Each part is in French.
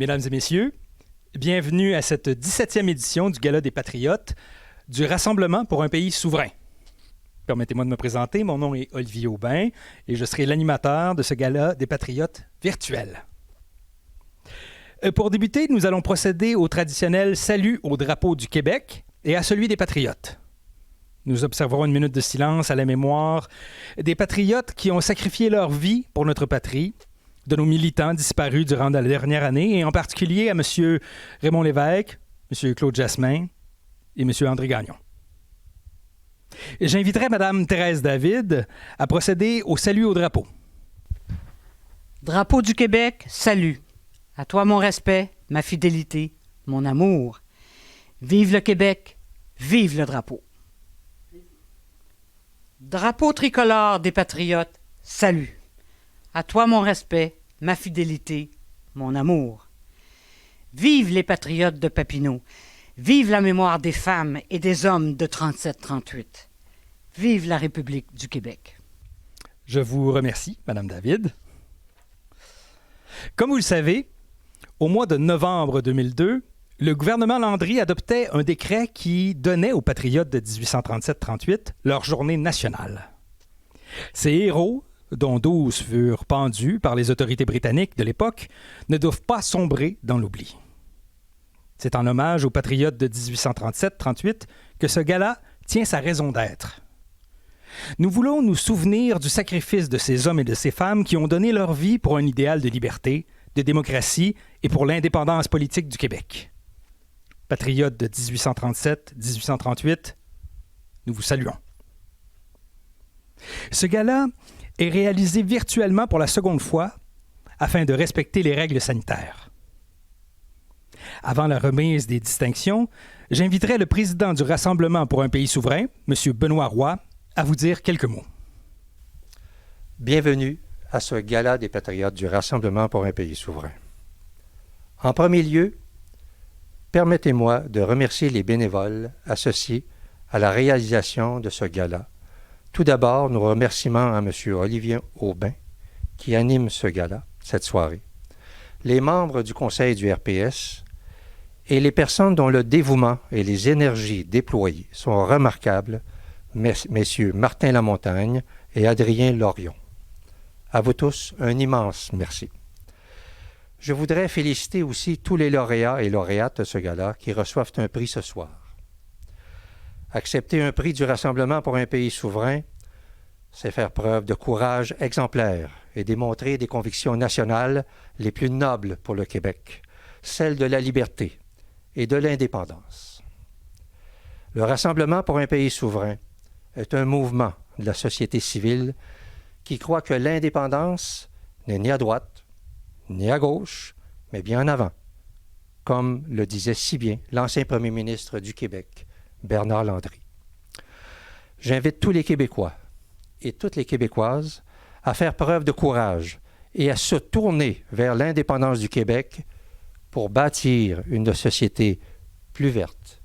Mesdames et messieurs, bienvenue à cette 17e édition du Gala des Patriotes du Rassemblement pour un pays souverain. Permettez-moi de me présenter, mon nom est Olivier Aubin et je serai l'animateur de ce Gala des Patriotes virtuel. Pour débuter, nous allons procéder au traditionnel salut au drapeau du Québec et à celui des Patriotes. Nous observerons une minute de silence à la mémoire des patriotes qui ont sacrifié leur vie pour notre patrie, de nos militants disparus durant la dernière année, et en particulier à M. Raymond Lévesque, M. Claude Jasmin et M. André Gagnon. J'inviterai Mme Thérèse David à procéder au salut au drapeau. Drapeau du Québec, salut. À toi mon respect, ma fidélité, mon amour. Vive le Québec, vive le drapeau. Drapeau tricolore des Patriotes, salut. À toi mon respect, ma fidélité, mon amour. Vive les Patriotes de Papineau. Vive la mémoire des femmes et des hommes de 37-38. Vive la République du Québec. Je vous remercie, Mme David. Comme vous le savez, au mois de novembre 2002, le gouvernement Landry adoptait un décret qui donnait aux Patriotes de 1837-38 leur journée nationale. Ces héros, dont 12 furent pendus par les autorités britanniques de l'époque, ne doivent pas sombrer dans l'oubli. C'est en hommage aux Patriotes de 1837-38 que ce gala tient sa raison d'être. Nous voulons nous souvenir du sacrifice de ces hommes et de ces femmes qui ont donné leur vie pour un idéal de liberté, de démocratie et pour l'indépendance politique du Québec. Patriotes de 1837-1838, nous vous saluons. Ce gala est réalisé virtuellement pour la seconde fois afin de respecter les règles sanitaires. Avant la remise des distinctions, j'inviterai le président du Rassemblement pour un pays souverain, M. Benoît Roy, à vous dire quelques mots. Bienvenue à ce Gala des Patriotes du Rassemblement pour un pays souverain. En premier lieu, permettez-moi de remercier les bénévoles associés à la réalisation de ce gala. Tout d'abord, nos remerciements à M. Olivier Aubin, qui anime ce gala, cette soirée, les membres du conseil du RPS et les personnes dont le dévouement et les énergies déployées sont remarquables, messieurs Martin Lamontagne et Adrien Lorion. À vous tous, un immense merci. Je voudrais féliciter aussi tous les lauréats et lauréates de ce gala qui reçoivent un prix ce soir. Accepter un prix du Rassemblement pour un pays souverain, c'est faire preuve de courage exemplaire et démontrer des convictions nationales les plus nobles pour le Québec, celles de la liberté et de l'indépendance. Le Rassemblement pour un pays souverain est un mouvement de la société civile qui croit que l'indépendance n'est ni à droite, ni à gauche, mais bien en avant, comme le disait si bien l'ancien premier ministre du Québec, Bernard Landry. J'invite tous les Québécois et toutes les Québécoises à faire preuve de courage et à se tourner vers l'indépendance du Québec pour bâtir une société plus verte,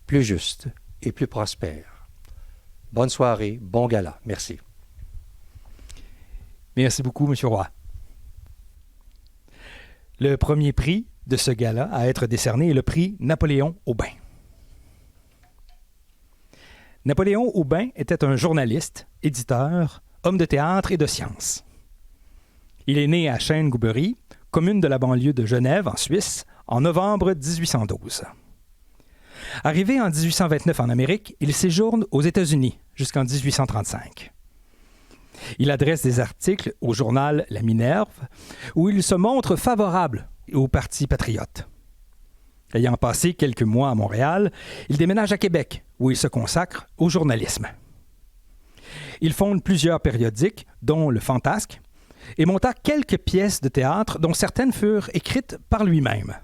plus juste et plus prospère. Bonne soirée, bon gala. Merci. Merci beaucoup, M. Roy. Le premier prix de ce gala à être décerné est le prix Napoléon Aubin. Napoléon Aubin était un journaliste, éditeur, homme de théâtre et de sciences. Il est né à Chêne-Goubery, commune de la banlieue de Genève, en Suisse, en novembre 1812. Arrivé en 1829 en Amérique, il séjourne aux États-Unis jusqu'en 1835. Il adresse des articles au journal La Minerve, où il se montre favorable au Parti patriote. Ayant passé quelques mois à Montréal, il déménage à Québec, où il se consacre au journalisme. Il fonde plusieurs périodiques, dont Le Fantasque, et monta quelques pièces de théâtre dont certaines furent écrites par lui-même.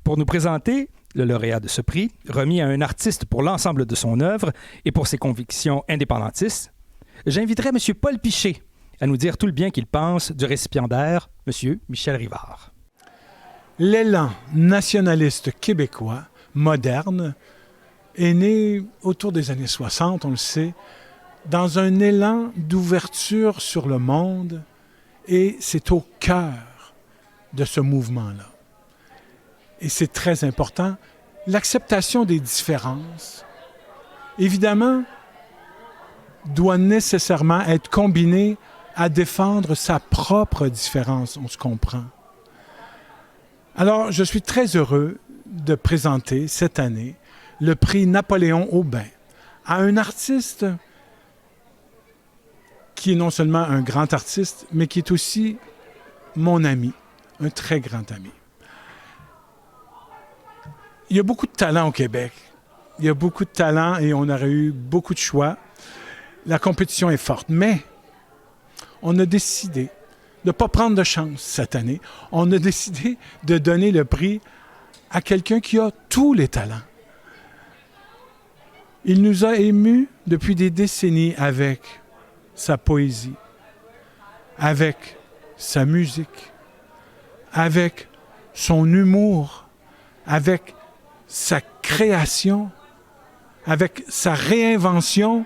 Pour nous présenter le lauréat de ce prix, remis à un artiste pour l'ensemble de son œuvre et pour ses convictions indépendantistes, j'inviterai M. Paul Piché à nous dire tout le bien qu'il pense du récipiendaire, M. Michel Rivard. L'élan nationaliste québécois, moderne, est né autour des années 60, on le sait, dans un élan d'ouverture sur le monde, et c'est au cœur de ce mouvement-là. Et c'est très important. L'acceptation des différences, évidemment, doit nécessairement être combinée à défendre sa propre différence, on se comprend. Alors, je suis très heureux de présenter cette année le prix Napoléon Aubin à un artiste qui est non seulement un grand artiste, mais qui est aussi mon ami, un très grand ami. Il y a beaucoup de talent au Québec. Il y a beaucoup de talent et on aurait eu beaucoup de choix. La compétition est forte, mais on a décidé de ne pas prendre de chance cette année. On a décidé de donner le prix à quelqu'un qui a tous les talents. Il nous a émus depuis des décennies avec sa poésie, avec sa musique, avec son humour, avec sa création, avec sa réinvention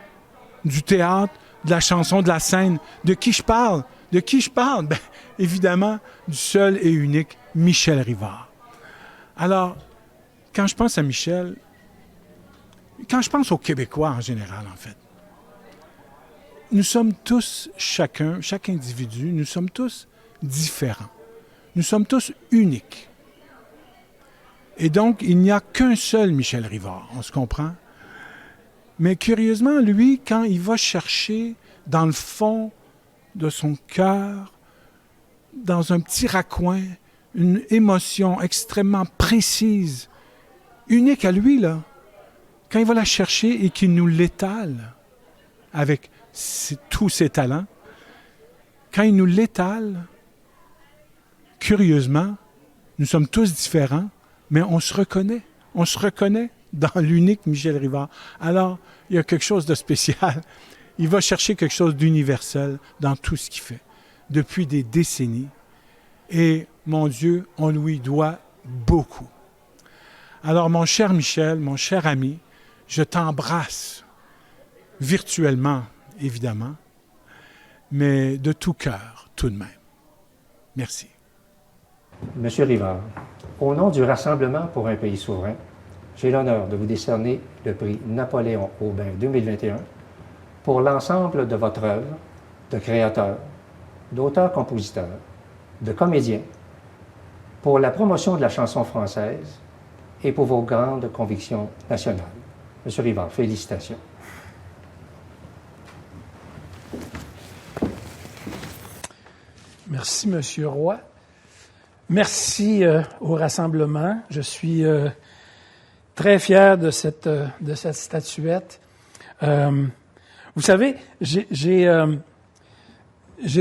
du théâtre, de la chanson, de la scène. De qui je parle? De qui je parle? Bien, évidemment, du seul et unique Michel Rivard. Alors, quand je pense à Michel, quand je pense aux Québécois en général, en fait, nous sommes tous, chaque individu, nous sommes tous différents. Nous sommes tous uniques. Et donc, il n'y a qu'un seul Michel Rivard, on se comprend? Mais curieusement, lui, quand il va chercher dans le fond de son cœur, dans un petit raccoin, une émotion extrêmement précise, unique à lui, là, quand il va la chercher et qu'il nous l'étale avec tous ses talents, quand il nous l'étale, curieusement, nous sommes tous différents, mais on se reconnaît. On se reconnaît dans l'unique Michel Rivard. Alors, il y a quelque chose de spécial. Il va chercher quelque chose d'universel dans tout ce qu'il fait, depuis des décennies. Et, mon Dieu, on lui doit beaucoup. Alors, mon cher Michel, mon cher ami, je t'embrasse virtuellement, évidemment, mais de tout cœur, tout de même. Merci. Monsieur Rivard, au nom du Rassemblement pour un pays souverain, j'ai l'honneur de vous décerner le prix Napoléon Aubin 2021 pour l'ensemble de votre œuvre de créateur, d'auteur-compositeur, de comédien, pour la promotion de la chanson française et pour vos grandes convictions nationales. Monsieur Rivard, félicitations. Merci, Monsieur Roy. Merci au Rassemblement. Je suis très fier de cette statuette. Vous savez, j'ai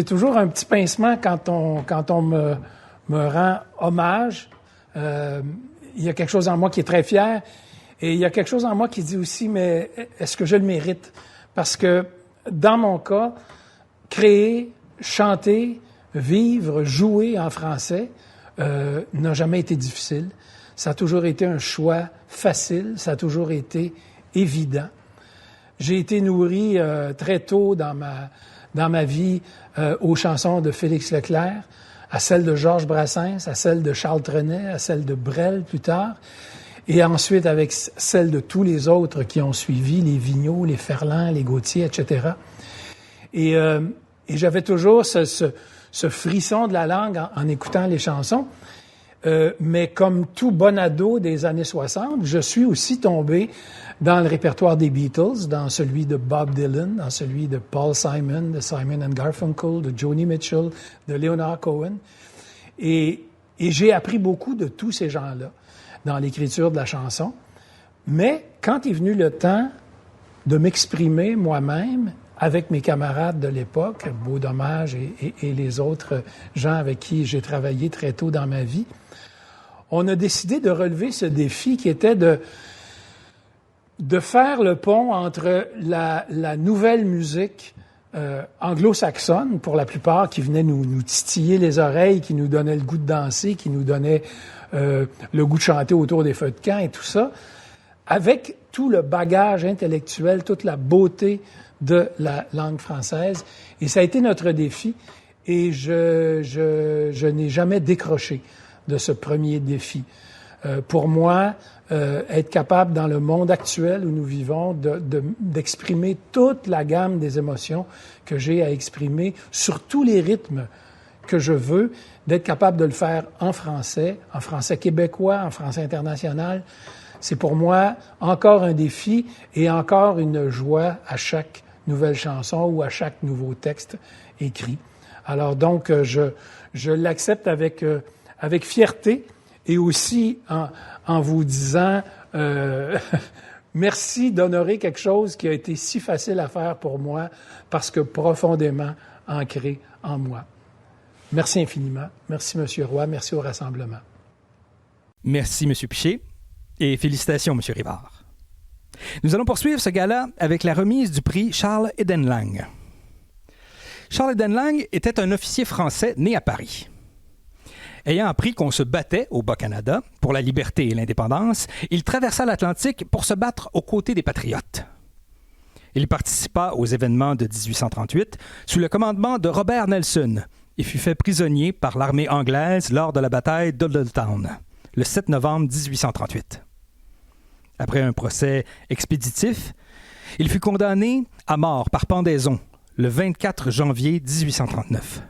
toujours un petit pincement quand on me rend hommage. Il y a quelque chose en moi qui est très fier et il y a quelque chose en moi qui dit aussi, mais est-ce que je le mérite? Parce que dans mon cas, créer, chanter, vivre, jouer en français n'a jamais été difficile. Ça a toujours été un choix facile, ça a toujours été évident. J'ai été nourri très tôt dans ma vie aux chansons de Félix Leclerc, à celles de Georges Brassens, à celles de Charles Trenet, à celles de Brel plus tard, et ensuite avec celles de tous les autres qui ont suivi, les Vigneault, les Ferland, les Gauthier, etc. Et j'avais toujours ce frisson de la langue en écoutant les chansons. Mais comme tout bon ado des années 60, je suis aussi tombé dans le répertoire des Beatles, dans celui de Bob Dylan, dans celui de Paul Simon, de Simon and Garfunkel, de Joni Mitchell, de Leonard Cohen. Et j'ai appris beaucoup de tous ces gens-là dans l'écriture de la chanson. Mais quand est venu le temps de m'exprimer moi-même avec mes camarades de l'époque, Beau Dommage et les autres gens avec qui j'ai travaillé très tôt dans ma vie, on a décidé de relever ce défi qui était de faire le pont entre la nouvelle musique anglo-saxonne, pour la plupart, qui venait nous titiller les oreilles, qui nous donnait le goût de danser, qui nous donnait le goût de chanter autour des feux de camp et tout ça, avec tout le bagage intellectuel, toute la beauté de la langue française. Et ça a été notre défi. et je n'ai jamais décroché de ce premier défi. Pour moi, être capable dans le monde actuel où nous vivons d'exprimer toute la gamme des émotions que j'ai à exprimer sur tous les rythmes que je veux, d'être capable de le faire en français québécois, en français international, c'est pour moi encore un défi et encore une joie à chaque nouvelle chanson ou à chaque nouveau texte écrit. Alors donc, je l'accepte avec fierté et aussi en vous disant merci d'honorer quelque chose qui a été si facile à faire pour moi parce que profondément ancré en moi. Merci infiniment. Merci, M. Roy. Merci au Rassemblement. Merci, M. Piché. Et félicitations, M. Rivard. Nous allons poursuivre ce gala avec la remise du prix Charles Edenlang. Charles Edenlang était un officier français né à Paris. Ayant appris qu'on se battait au Bas-Canada pour la liberté et l'indépendance, il traversa l'Atlantique pour se battre aux côtés des patriotes. Il participa aux événements de 1838 sous le commandement de Robert Nelson et fut fait prisonnier par l'armée anglaise lors de la bataille d'Odelltown, le 7 novembre 1838. Après un procès expéditif, il fut condamné à mort par pendaison le 24 janvier 1839.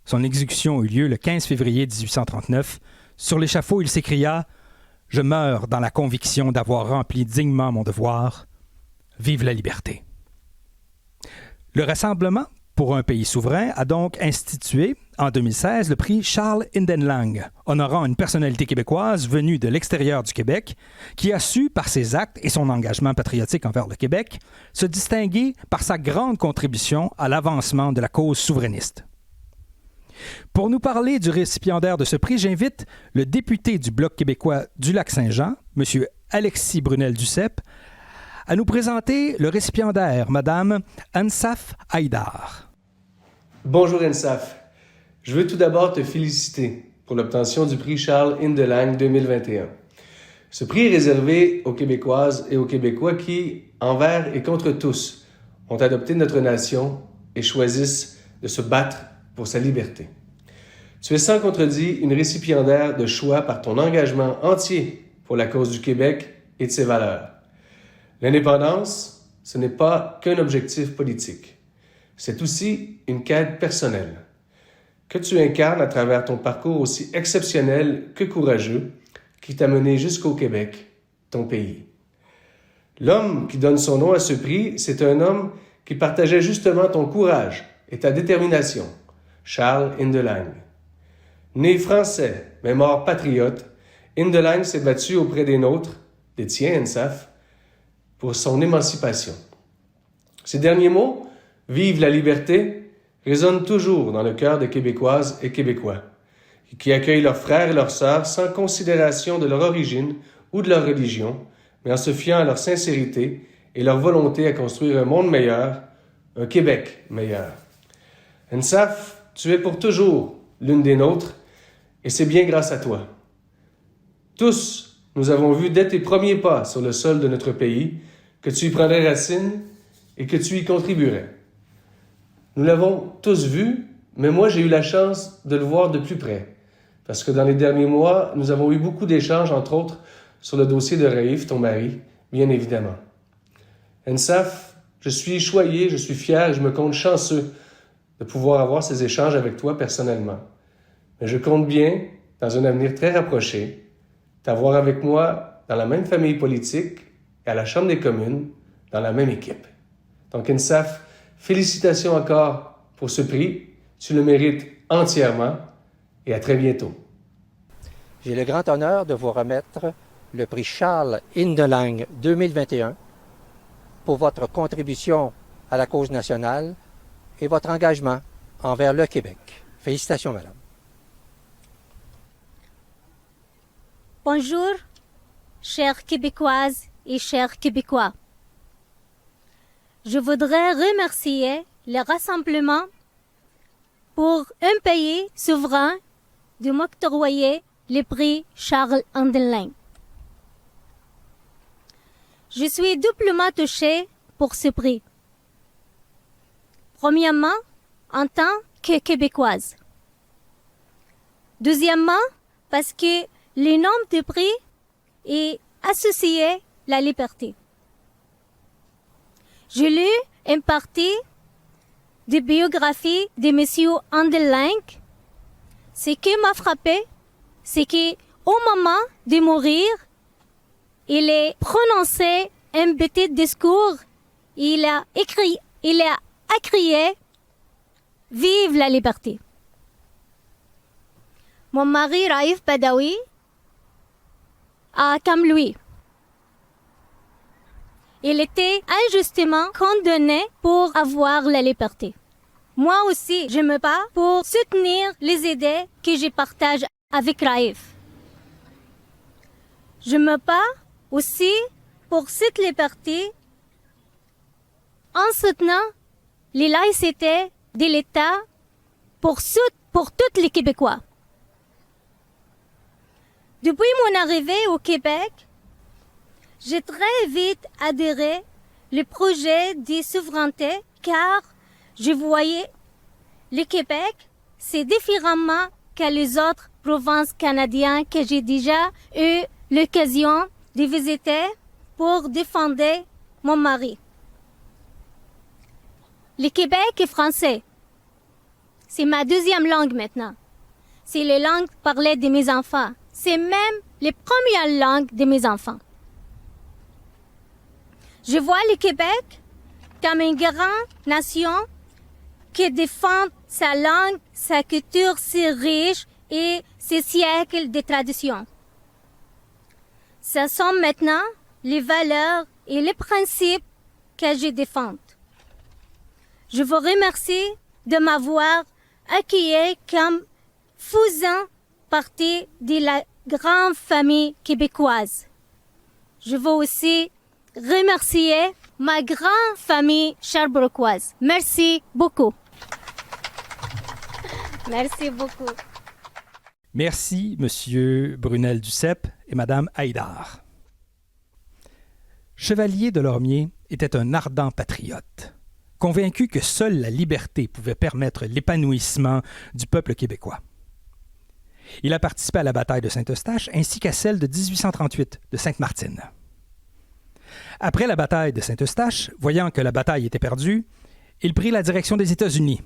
Son exécution eut lieu le 15 février 1839. Sur l'échafaud, il s'écria « Je meurs dans la conviction d'avoir rempli dignement mon devoir. Vive la liberté ». Le Rassemblement pour un pays souverain a donc institué, en 2016, le prix Charles Edenlang, honorant une personnalité québécoise venue de l'extérieur du Québec, qui a su, par ses actes et son engagement patriotique envers le Québec, se distinguer par sa grande contribution à l'avancement de la cause souverainiste. Pour nous parler du récipiendaire de ce prix, j'invite le député du Bloc québécois du Lac-Saint-Jean, M. Alexis Brunel-Duceppe, à nous présenter le récipiendaire, Mme Ansaf Haïdar. Bonjour Ensaf. Je veux tout d'abord te féliciter pour l'obtention du prix Charles Edenlang 2021. Ce prix est réservé aux Québécoises et aux Québécois qui, envers et contre tous, ont adopté notre nation et choisissent de se battre pour sa liberté. Tu es sans contredit une récipiendaire de choix par ton engagement entier pour la cause du Québec et de ses valeurs. L'indépendance, ce n'est pas qu'un objectif politique. C'est aussi une quête personnelle, que tu incarnes à travers ton parcours aussi exceptionnel que courageux qui t'a mené jusqu'au Québec, ton pays. L'homme qui donne son nom à ce prix, c'est un homme qui partageait justement ton courage et ta détermination, Charles Edenlang. Né français, mais mort patriote, Edenlang s'est battu auprès des nôtres, des tiens, Ensaf, pour son émancipation. Ces derniers mots, « Vive la liberté », résonnent toujours dans le cœur des Québécoises et Québécois, qui accueillent leurs frères et leurs sœurs sans considération de leur origine ou de leur religion, mais en se fiant à leur sincérité et leur volonté à construire un monde meilleur, un Québec meilleur. Ensaf, tu es pour toujours l'une des nôtres, et c'est bien grâce à toi. Tous, nous avons vu dès tes premiers pas sur le sol de notre pays que tu y prendrais racine et que tu y contribuerais. Nous l'avons tous vu, mais moi j'ai eu la chance de le voir de plus près, parce que dans les derniers mois, nous avons eu beaucoup d'échanges, entre autres, sur le dossier de Raif, ton mari, bien évidemment. Ensaf, je suis choyé, je suis fier et je me compte chanceux de pouvoir avoir ces échanges avec toi personnellement. Mais je compte bien, dans un avenir très rapproché, t'avoir avec moi dans la même famille politique et à la Chambre des communes, dans la même équipe. Donc, Ensaf, félicitations encore pour ce prix. Tu le mérites entièrement et à très bientôt. J'ai le grand honneur de vous remettre le prix Charles Edenlang 2021 pour votre contribution à la cause nationale et votre engagement envers le Québec. Félicitations, madame. Bonjour, chères Québécoises et chers Québécois. Je voudrais remercier le Rassemblement pour un pays souverain de m'octroyer le prix Charles Edenlang. Je suis doublement touchée pour ce prix. Premièrement, en tant que québécoise. Deuxièmement, parce que le nom du prix est associé à la liberté. J'ai lu une partie de biographie de M. Andel Lang. Ce qui m'a frappé, c'est qu'au moment de mourir, il a prononcé un petit discours. Il a crié « Vive la liberté ». Mon mari Raif Badawi a comme lui. Il était injustement condamné pour avoir la liberté. Moi aussi, je me bats pour soutenir les idées que je partage avec Raif. Je me bats aussi pour cette liberté en soutenant les laïcités de l'État pour tous les Québécois. Depuis mon arrivée au Québec, j'ai très vite adhéré au projet de souveraineté car je voyais le Québec, c'est différemment que les autres provinces canadiennes que j'ai déjà eu l'occasion de visiter pour défendre mon mari. Le Québec est français. C'est ma deuxième langue maintenant. C'est la langue parlée de mes enfants. C'est même la première langue de mes enfants. Je vois le Québec comme une grande nation qui défend sa langue, sa culture si riche et ses siècles de tradition. Ce sont maintenant les valeurs et les principes que je défends. Je vous remercie de m'avoir accueilli comme faisant partie de la grande famille québécoise. Je veux aussi remercier ma grande famille sherbrookeoise. Merci beaucoup. Merci beaucoup. Merci, Monsieur Brunel Duceppe et Madame Haïdar. Chevalier de Lormier était un ardent patriote, convaincu que seule la liberté pouvait permettre l'épanouissement du peuple québécois. Il a participé à la bataille de Saint-Eustache ainsi qu'à celle de 1838 de Sainte-Martine. Après la bataille de Saint-Eustache, voyant que la bataille était perdue, il prit la direction des États-Unis,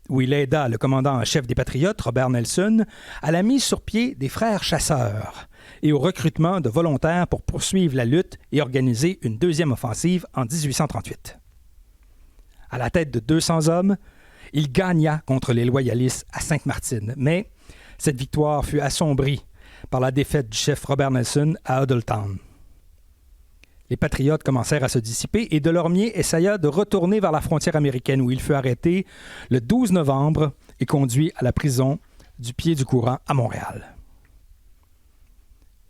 où il aida le commandant en chef des Patriotes, Robert Nelson, à la mise sur pied des frères chasseurs et au recrutement de volontaires pour poursuivre la lutte et organiser une deuxième offensive en 1838. À la tête de 200 hommes, il gagna contre les loyalistes à Sainte-Martine, mais cette victoire fut assombrie par la défaite du chef Robert Nelson à Huddletown. Les Patriotes commencèrent à se dissiper et Delormier essaya de retourner vers la frontière américaine où il fut arrêté le 12 novembre et conduit à la prison du Pied-du-Courant à Montréal.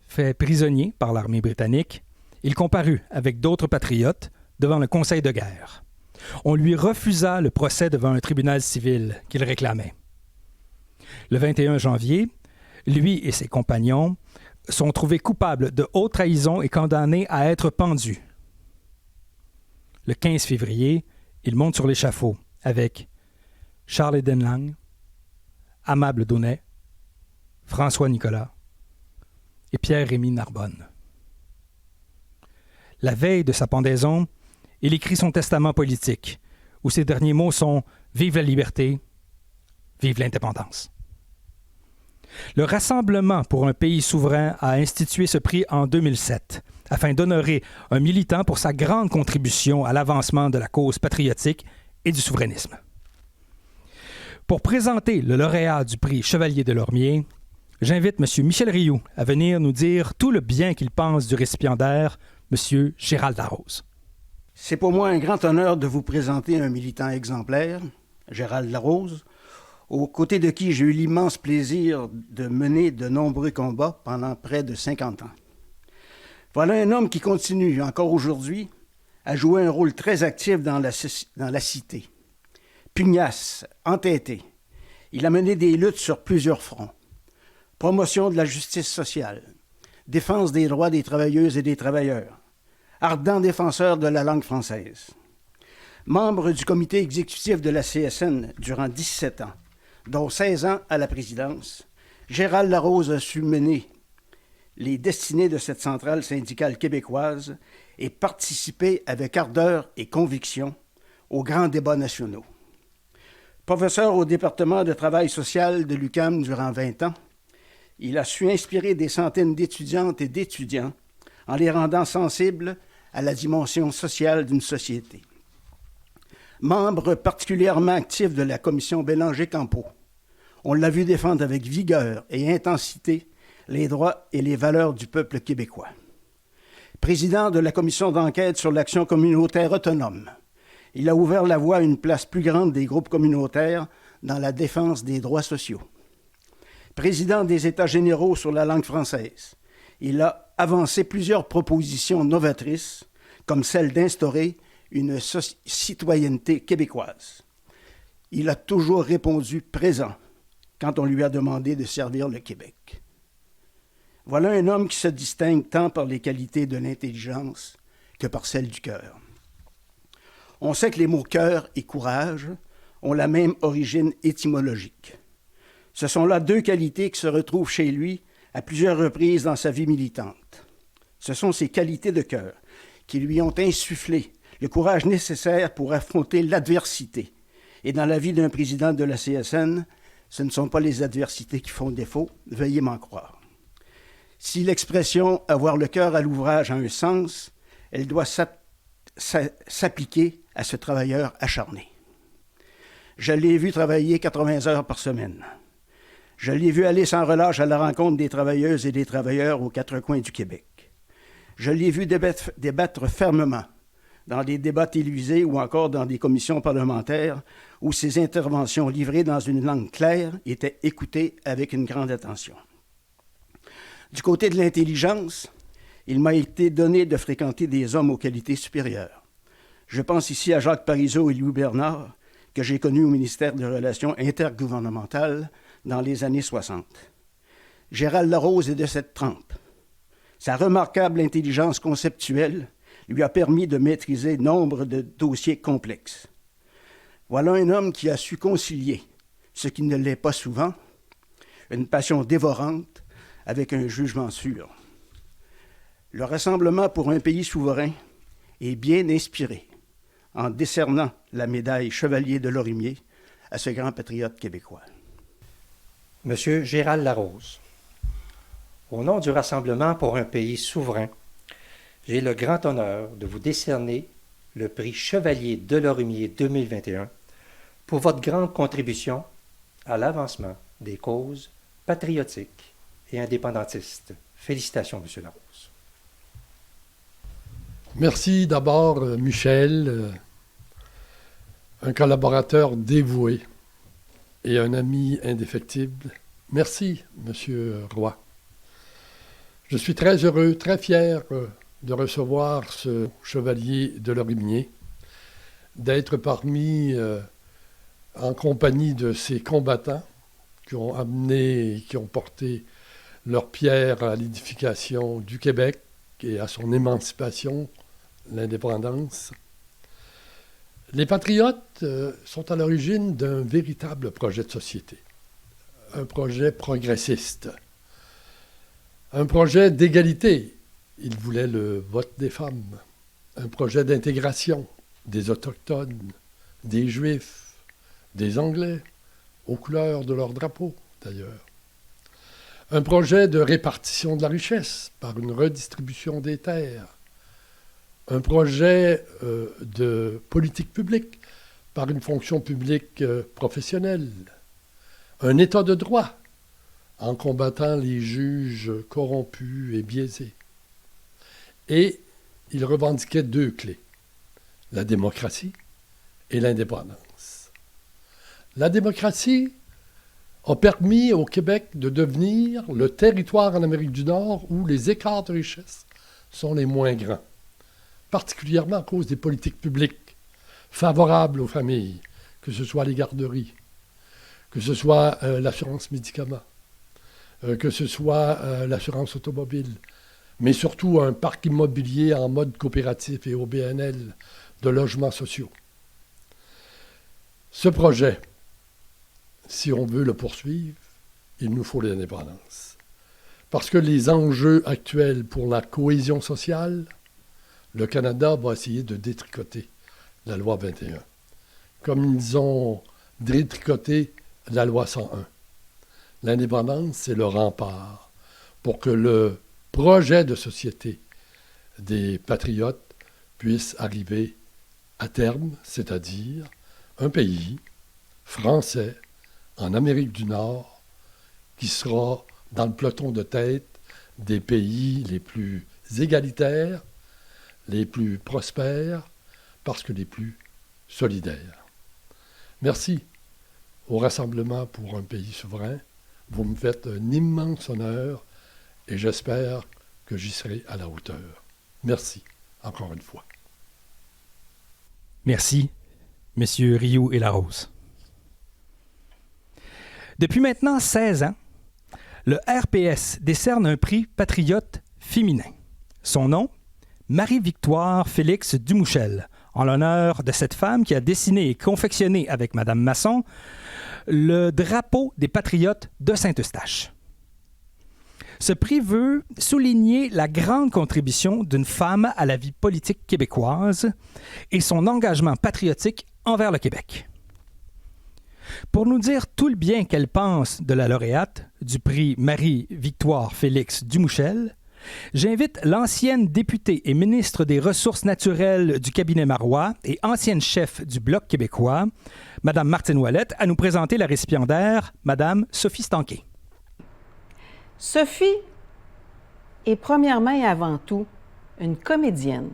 Fait prisonnier par l'armée britannique, il comparut avec d'autres patriotes devant le Conseil de guerre. On lui refusa le procès devant un tribunal civil qu'il réclamait. Le 21 janvier, lui et ses compagnons sont trouvés coupables de haute trahison et condamnés à être pendus. Le 15 février, ils montent sur l'échafaud avec Charles Denlang, Amable Daunet, François Nicolas et Pierre-Rémy Narbonne. La veille de sa pendaison, il écrit son testament politique, où ses derniers mots sont « Vive la liberté, vive l'indépendance ». Le Rassemblement pour un pays souverain a institué ce prix en 2007, afin d'honorer un militant pour sa grande contribution à l'avancement de la cause patriotique et du souverainisme. Pour présenter le lauréat du prix Chevalier de Lormier, j'invite M. Michel Rioux à venir nous dire tout le bien qu'il pense du récipiendaire, M. Gérald Larose. C'est pour moi un grand honneur de vous présenter un militant exemplaire, Gérald Larose, aux côtés de qui j'ai eu l'immense plaisir de mener de nombreux combats pendant près de 50 ans. Voilà un homme qui continue, encore aujourd'hui, à jouer un rôle très actif dans la cité. Pugnace, entêté, il a mené des luttes sur plusieurs fronts. Promotion de la justice sociale, défense des droits des travailleuses et des travailleurs, ardent défenseur de la langue française. Membre du comité exécutif de la CSN durant 17 ans, dont 16 ans à la présidence, Gérald Larose a su mener les destinées de cette centrale syndicale québécoise et participer avec ardeur et conviction aux grands débats nationaux. Professeur au département de travail social de l'UQAM durant 20 ans, il a su inspirer des centaines d'étudiantes et d'étudiants en les rendant sensibles à la dimension sociale d'une société. Membre particulièrement actif de la commission Bélanger-Campeau, on l'a vu défendre avec vigueur et intensité les droits et les valeurs du peuple québécois. Président de la commission d'enquête sur l'action communautaire autonome, il a ouvert la voie à une place plus grande des groupes communautaires dans la défense des droits sociaux. Président des États généraux sur la langue française, il a avancé plusieurs propositions novatrices, comme celle d'instaurer une citoyenneté québécoise. Il a toujours répondu présent quand on lui a demandé de servir le Québec. Voilà un homme qui se distingue tant par les qualités de l'intelligence que par celles du cœur. On sait que les mots « cœur » et « courage » ont la même origine étymologique. Ce sont là deux qualités qui se retrouvent chez lui à plusieurs reprises dans sa vie militante. Ce sont ces qualités de cœur qui lui ont insufflé le courage nécessaire pour affronter l'adversité. Et dans la vie d'un président de la CSN, ce ne sont pas les adversités qui font défaut, veuillez m'en croire. Si l'expression « avoir le cœur à l'ouvrage » a un sens, elle doit s'appliquer à ce travailleur acharné. Je l'ai vu travailler 80 heures par semaine. Je l'ai vu aller sans relâche à la rencontre des travailleuses et des travailleurs aux quatre coins du Québec. Je l'ai vu débattre fermement dans des débats télévisés ou encore dans des commissions parlementaires où ses interventions livrées dans une langue claire étaient écoutées avec une grande attention. Du côté de l'intelligence, il m'a été donné de fréquenter des hommes aux qualités supérieures. Je pense ici à Jacques Parizeau et Louis Bernard, que j'ai connus au ministère des Relations intergouvernementales dans les années 60. Gérald Larose est de cette trempe. Sa remarquable intelligence conceptuelle lui a permis de maîtriser nombre de dossiers complexes. Voilà un homme qui a su concilier, ce qui ne l'est pas souvent, une passion dévorante avec un jugement sûr. Le Rassemblement pour un pays souverain est bien inspiré en décernant la médaille Chevalier de Lorimier à ce grand patriote québécois. Monsieur Gérald Larose, au nom du Rassemblement pour un pays souverain, j'ai le grand honneur de vous décerner le prix Chevalier de Lorimier 2021 pour votre grande contribution à l'avancement des causes patriotiques et indépendantistes. Félicitations, Monsieur Larose. Merci d'abord, Michel, un collaborateur dévoué et un ami indéfectible. Merci, Monsieur Roy. Je suis très heureux, très fier de recevoir ce chevalier de Lorimier, d'être parmi, en compagnie de ces combattants qui ont amené, qui ont porté leur pierre à l'édification du Québec et à son émancipation, l'indépendance. Les patriotes sont à l'origine d'un véritable projet de société, un projet progressiste, un projet d'égalité. Ils voulaient le vote des femmes, un projet d'intégration des Autochtones, des Juifs, des Anglais, aux couleurs de leur drapeau d'ailleurs. Un projet de répartition de la richesse par une redistribution des terres. Un projet de politique publique par une fonction publique professionnelle. Un état de droit en combattant les juges corrompus et biaisés. Et il revendiquait deux clés, la démocratie et l'indépendance. La démocratie a permis au Québec de devenir le territoire en Amérique du Nord où les écarts de richesse sont les moins grands, particulièrement à cause des politiques publiques favorables aux familles, que ce soit les garderies, que ce soit l'assurance médicaments, que ce soit l'assurance automobile, mais surtout un parc immobilier en mode coopératif et OBNL de logements sociaux. Ce projet si on veut le poursuivre, il nous faut l'indépendance. Parce que les enjeux actuels pour la cohésion sociale, le Canada va essayer de détricoter la loi 21, comme ils ont détricoté la loi 101. L'indépendance, c'est le rempart pour que le projet de société des patriotes puisse arriver à terme, c'est-à-dire un pays français en Amérique du Nord qui sera dans le peloton de tête des pays les plus égalitaires, les plus prospères, parce que les plus solidaires. Merci au Rassemblement pour un pays souverain. Vous me faites un immense honneur et j'espère que j'y serai à la hauteur. Merci, encore une fois. Merci, messieurs Rioux et Larose. Depuis maintenant 16 ans, le RPS décerne un prix patriote féminin. Son nom, Marie-Victoire Félix Dumouchel, en l'honneur de cette femme qui a dessiné et confectionné avec Madame Masson le drapeau des patriotes de Saint-Eustache. Ce prix veut souligner la grande contribution d'une femme à la vie politique québécoise et son engagement patriotique envers le Québec. Pour nous dire tout le bien qu'elle pense de la lauréate du prix Marie-Victoire Félix Dumouchel, j'invite l'ancienne députée et ministre des Ressources naturelles du cabinet Marois et ancienne chef du Bloc québécois, Mme Martine Ouellette, à nous présenter la récipiendaire, Mme Sophie Stanquet. Sophie est premièrement et avant tout une comédienne,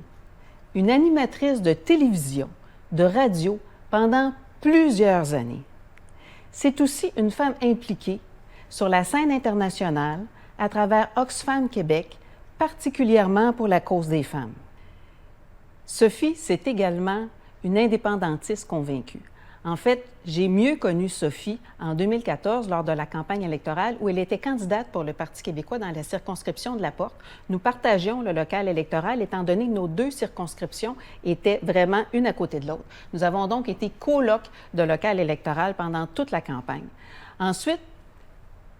une animatrice de télévision, de radio pendant plusieurs années. C'est aussi une femme impliquée sur la scène internationale à travers Oxfam Québec, particulièrement pour la cause des femmes. Sophie, c'est également une indépendantiste convaincue. En fait, j'ai mieux connu Sophie en 2014 lors de la campagne électorale où elle était candidate pour le Parti québécois dans la circonscription de La Porte. Nous partagions le local électoral étant donné que nos deux circonscriptions étaient vraiment une à côté de l'autre. Nous avons donc été colocs de local électoral pendant toute la campagne. Ensuite,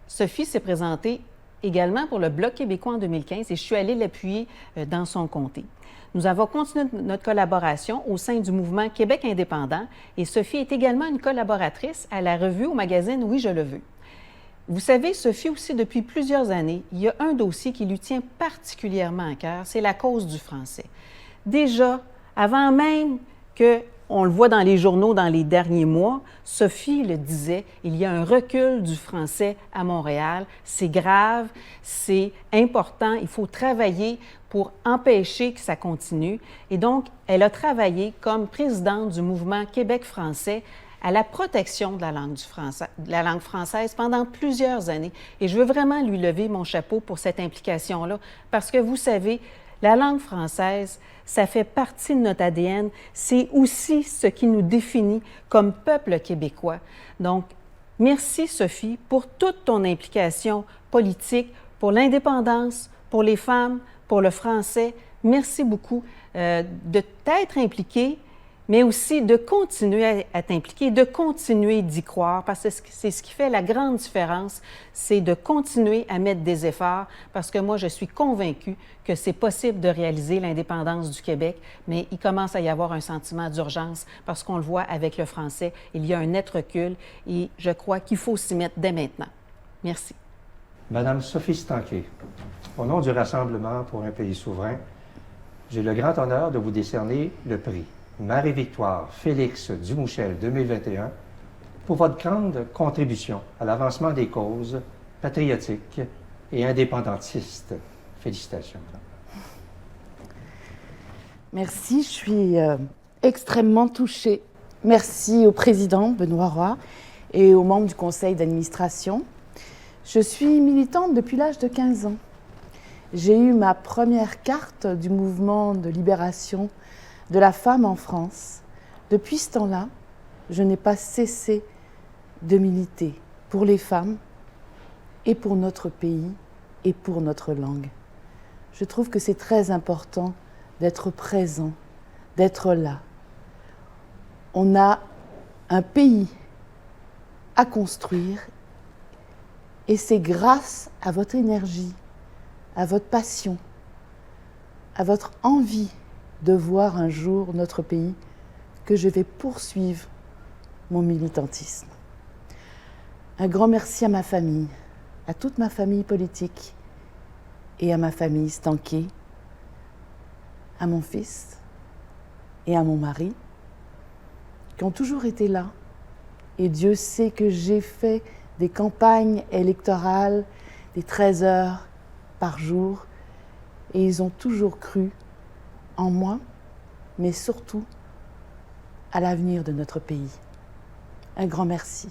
Sophie s'est présentée également pour le Bloc québécois en 2015 et je suis allée l'appuyer dans son comté. Nous avons continué notre collaboration au sein du mouvement Québec indépendant et Sophie est également une collaboratrice à la revue au magazine Oui, je le veux. Vous savez, Sophie aussi, depuis plusieurs années, il y a un dossier qui lui tient particulièrement à cœur, c'est la cause du français. Déjà, avant même qu'on le voit dans les journaux dans les derniers mois, Sophie le disait, il y a un recul du français à Montréal. C'est grave, c'est important, il faut travailler pour empêcher que ça continue. Et donc, elle a travaillé comme présidente du mouvement Québec français à la protection de la langue française pendant plusieurs années. Et je veux vraiment lui lever mon chapeau pour cette implication-là, parce que vous savez, la langue française, ça fait partie de notre ADN. C'est aussi ce qui nous définit comme peuple québécois. Donc, merci Sophie pour toute ton implication politique, pour l'indépendance, pour les femmes, pour le français. Merci beaucoup de t'être impliquée, mais aussi de continuer à t'impliquer, de continuer d'y croire, parce que c'est ce qui fait la grande différence, c'est de continuer à mettre des efforts, parce que moi, je suis convaincue que c'est possible de réaliser l'indépendance du Québec, mais il commence à y avoir un sentiment d'urgence, parce qu'on le voit avec le français, il y a un net recul, et je crois qu'il faut s'y mettre dès maintenant. Merci. Madame Sophie Stanquet, au nom du Rassemblement pour un pays souverain, j'ai le grand honneur de vous décerner le prix Marie-Victoire Félix Dumouchel 2021 pour votre grande contribution à l'avancement des causes patriotiques et indépendantistes. Félicitations. Merci, je suis extrêmement touchée. Merci au président Benoît Roy et aux membres du conseil d'administration. Je suis militante depuis l'âge de 15 ans. J'ai eu ma première carte du mouvement de libération de la femme en France. Depuis ce temps-là, je n'ai pas cessé de militer pour les femmes et pour notre pays et pour notre langue. Je trouve que c'est très important d'être présent, d'être là. On a un pays à construire. Et c'est grâce à votre énergie, à votre passion, à votre envie de voir un jour notre pays que je vais poursuivre mon militantisme. Un grand merci à ma famille, à toute ma famille politique et à ma famille Stanquet, à mon fils et à mon mari, qui ont toujours été là. Et Dieu sait que j'ai fait des campagnes électorales, des 13 heures par jour, et ils ont toujours cru en moi, mais surtout à l'avenir de notre pays. Un grand merci,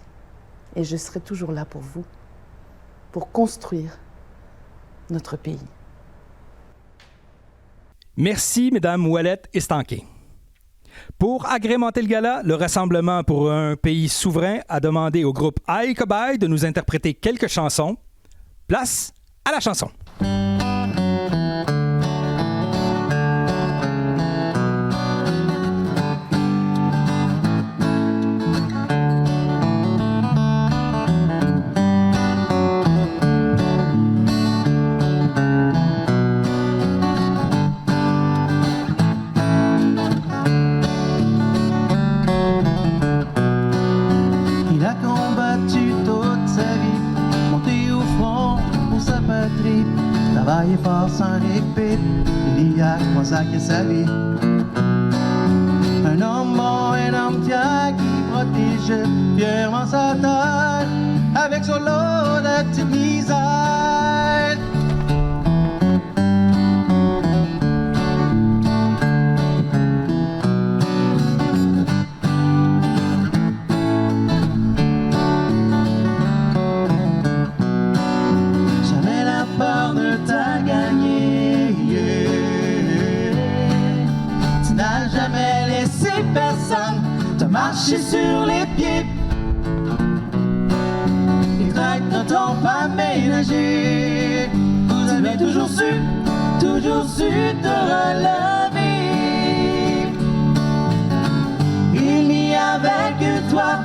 et je serai toujours là pour vous, pour construire notre pays. Merci, Mesdames Ouellette et Stanquet. Pour agrémenter le gala, le Rassemblement pour un pays souverain a demandé au groupe Aïe Cobaye de nous interpréter quelques chansons. Place à la chanson. Travailler fort sans répit, il y a consacré sa vie. Un homme bon, un homme fier qui protège fièrement sa terre avec son lot de petites misères. Marcher sur les pieds et traite ne t'ont pas ménagé. Vous avez toujours su te relever. Il n'y avait que toi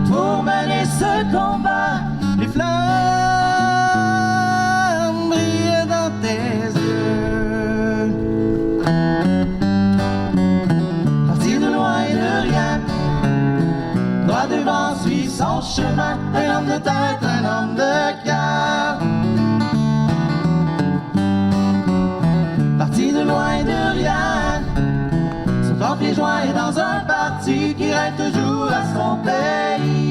pour mener ce combat. Les flammes brillent dans tes yeux. Parti de loin et de rien, droit devant suit son chemin, un homme de tête, un homme de cœur. Parti de loin et de rien, son pied joint est dans un parti qui rêve toujours à son pays.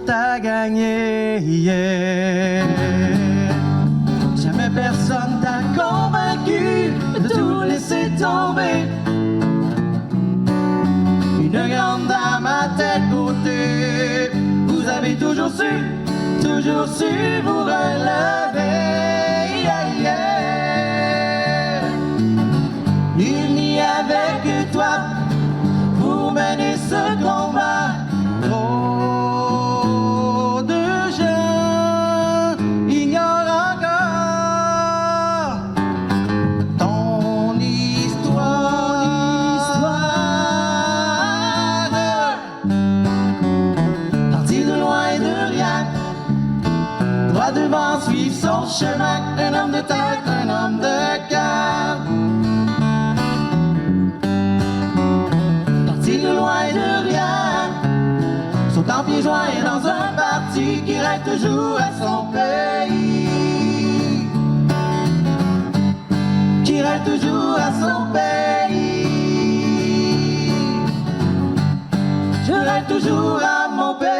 T'as gagné, yeah. Jamais personne t'a convaincu de tout laisser tomber. Une grande dame à tes côtés, vous avez toujours su vous relever, yeah, yeah. Il n'y avait que toi pour mener ce combat. Devant suivre son chemin, un homme de tête, un homme de cœur. Parti de loin et de rien, sautant pieds joints et dans un parti qui rêve toujours à son pays. Qui rêve toujours à son pays. Je rêve toujours à mon pays.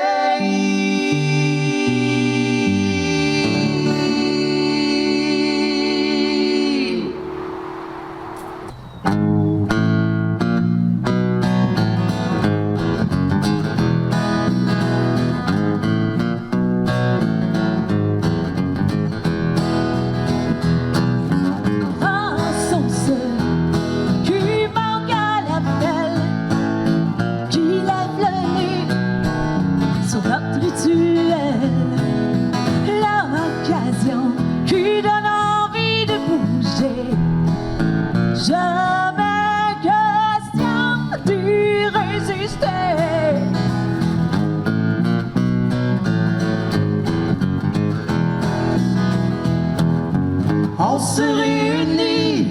on se réunit,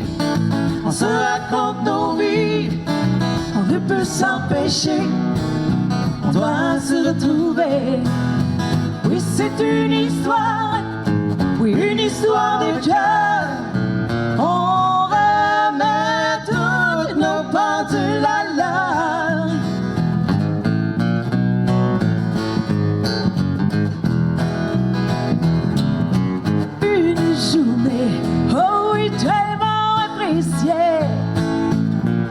on se raconte nos vies, on ne peut s'empêcher, on doit se retrouver. Oui, c'est une histoire, oui, une histoire de cœur. On remet toutes nos pendules à l'heure. Une journée, oh oui, tellement appréciée.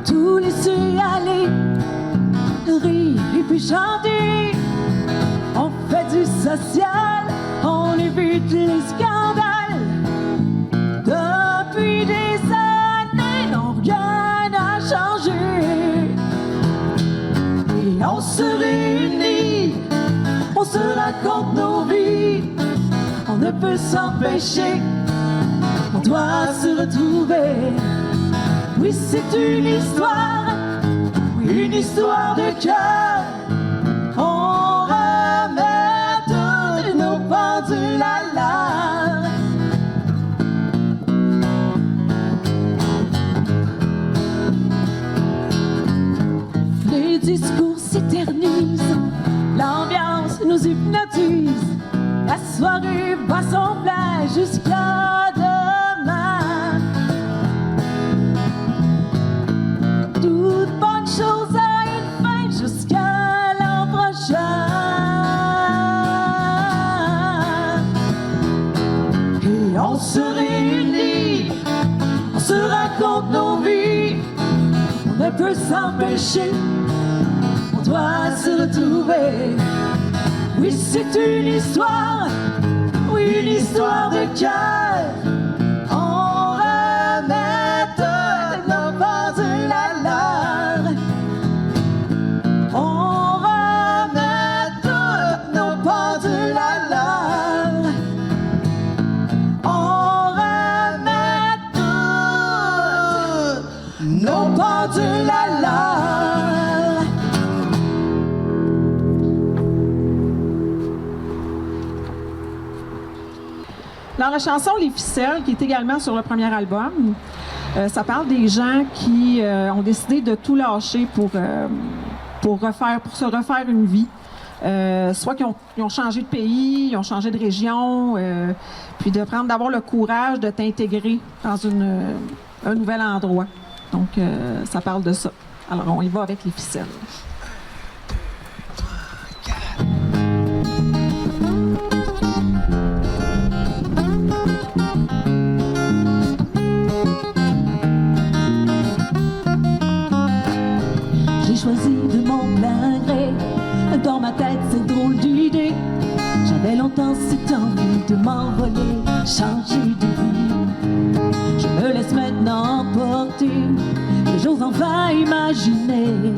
Tous laisser aller, rire et puis chanter. On fait du social, on évite les scandales. Depuis des années, non, rien n'a changé. Et on se réunit, on se raconte nos vies. On ne peut s'empêcher, on doit se retrouver. Oui, c'est une histoire, oui, une histoire de cœur. On remet toutes nos pendules à l'heure. Les discours s'éternisent, l'ambiance nous hypnotise. La soirée bat son plein jusqu'à demain. Toute bonne chose a une fin jusqu'à l'an prochain. Et on se réunit, on se raconte nos vies. On ne peut s'empêcher, on doit se retrouver. Oui, c'est une histoire, oui, une histoire de cœur. On remet toutes nos pendules à l'heure. On remet toutes nos pendules à l'heure. On remet toutes nos pendules à l'heure. Dans la chanson Les Ficelles, qui est également sur le premier album, ça parle des gens qui ont décidé de tout lâcher pour se refaire une vie. Soit qu'ils ont changé de pays, ils ont changé de région, puis d'avoir le courage de t'intégrer dans un nouvel endroit. Donc, ça parle de ça. Alors, on y va avec Les Ficelles. Choisi de mon plein gré. Dans ma tête, cette drôle d'idée. J'avais longtemps cette envie de m'envoler, changer de vie. Je me laisse maintenant emporter, que j'ose enfin imaginer,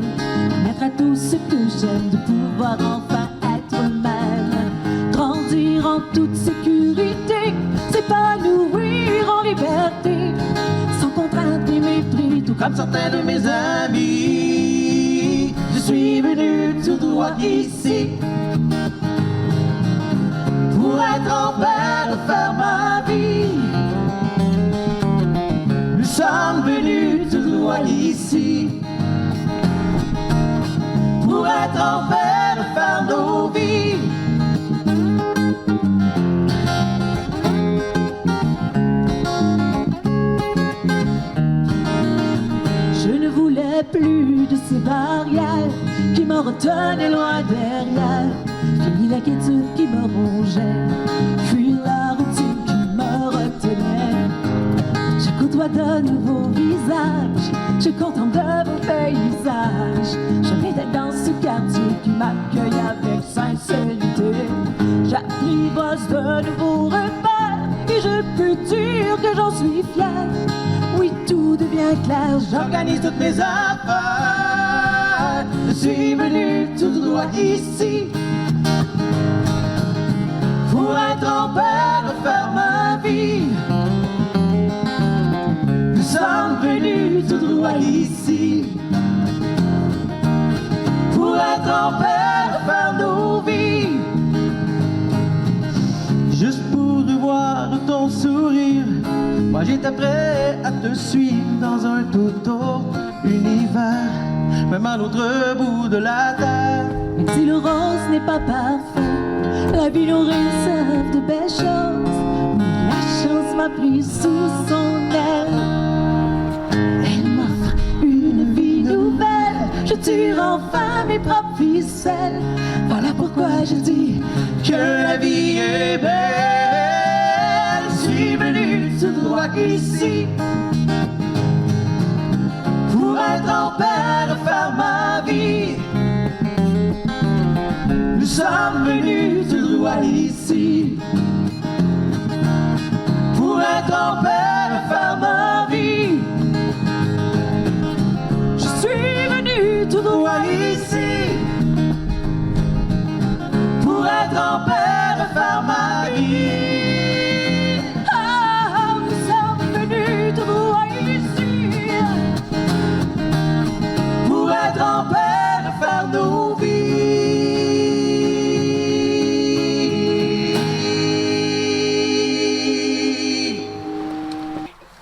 permettre à tout ce que j'aime de pouvoir enfin être même, grandir en toute sécurité, s'épanouir en liberté, sans contrainte ni mépris, tout comme certains de mes amis. Je suis venu tout droit ici pour être en paix, faire ma vie. Nous sommes venus tout droit ici pour être en paix, faire nos vies. Je ne voulais plus de ces barrières qui me retenaient loin derrière. Fini la quiétude qui me rongeait, fuir la routine qui me retenait. Je côtoie de nouveaux visages, je contemple de beaux paysages. Je vais d'être dans ce quartier qui m'accueille avec sincérité. J'apprivoise de nouveaux repères et je peux dire que j'en suis fier. Oui, tout devient clair, j'organise toutes mes affaires. Je suis venu tout droit ici pour être en paix, refaire ma vie. Nous sommes venus tout droit ici pour être en paix, refaire nos vies. Juste pour revoir ton sourire, Moi j'étais prêt à te suivre dans un tout autre univers, même à l'autre bout de la terre. Même si le rose n'est pas parfait, la vie nous réserve de belles choses. Oui, la chance m'a pris sous son aile. Elle m'offre une vie nouvelle. Je tire enfin mes propres ficelles. Voilà pourquoi je dis que la vie est belle. Je suis venu tout droit ici pour être en paix, refaire ma vie. Nous sommes venus tout droit ici pour être en paix, refaire ma vie. Je suis venu tout droit ici pour être en paix, refaire ma vie. Ah, nous sommes venus tout droit ici pour être en paix, refaire nos vies.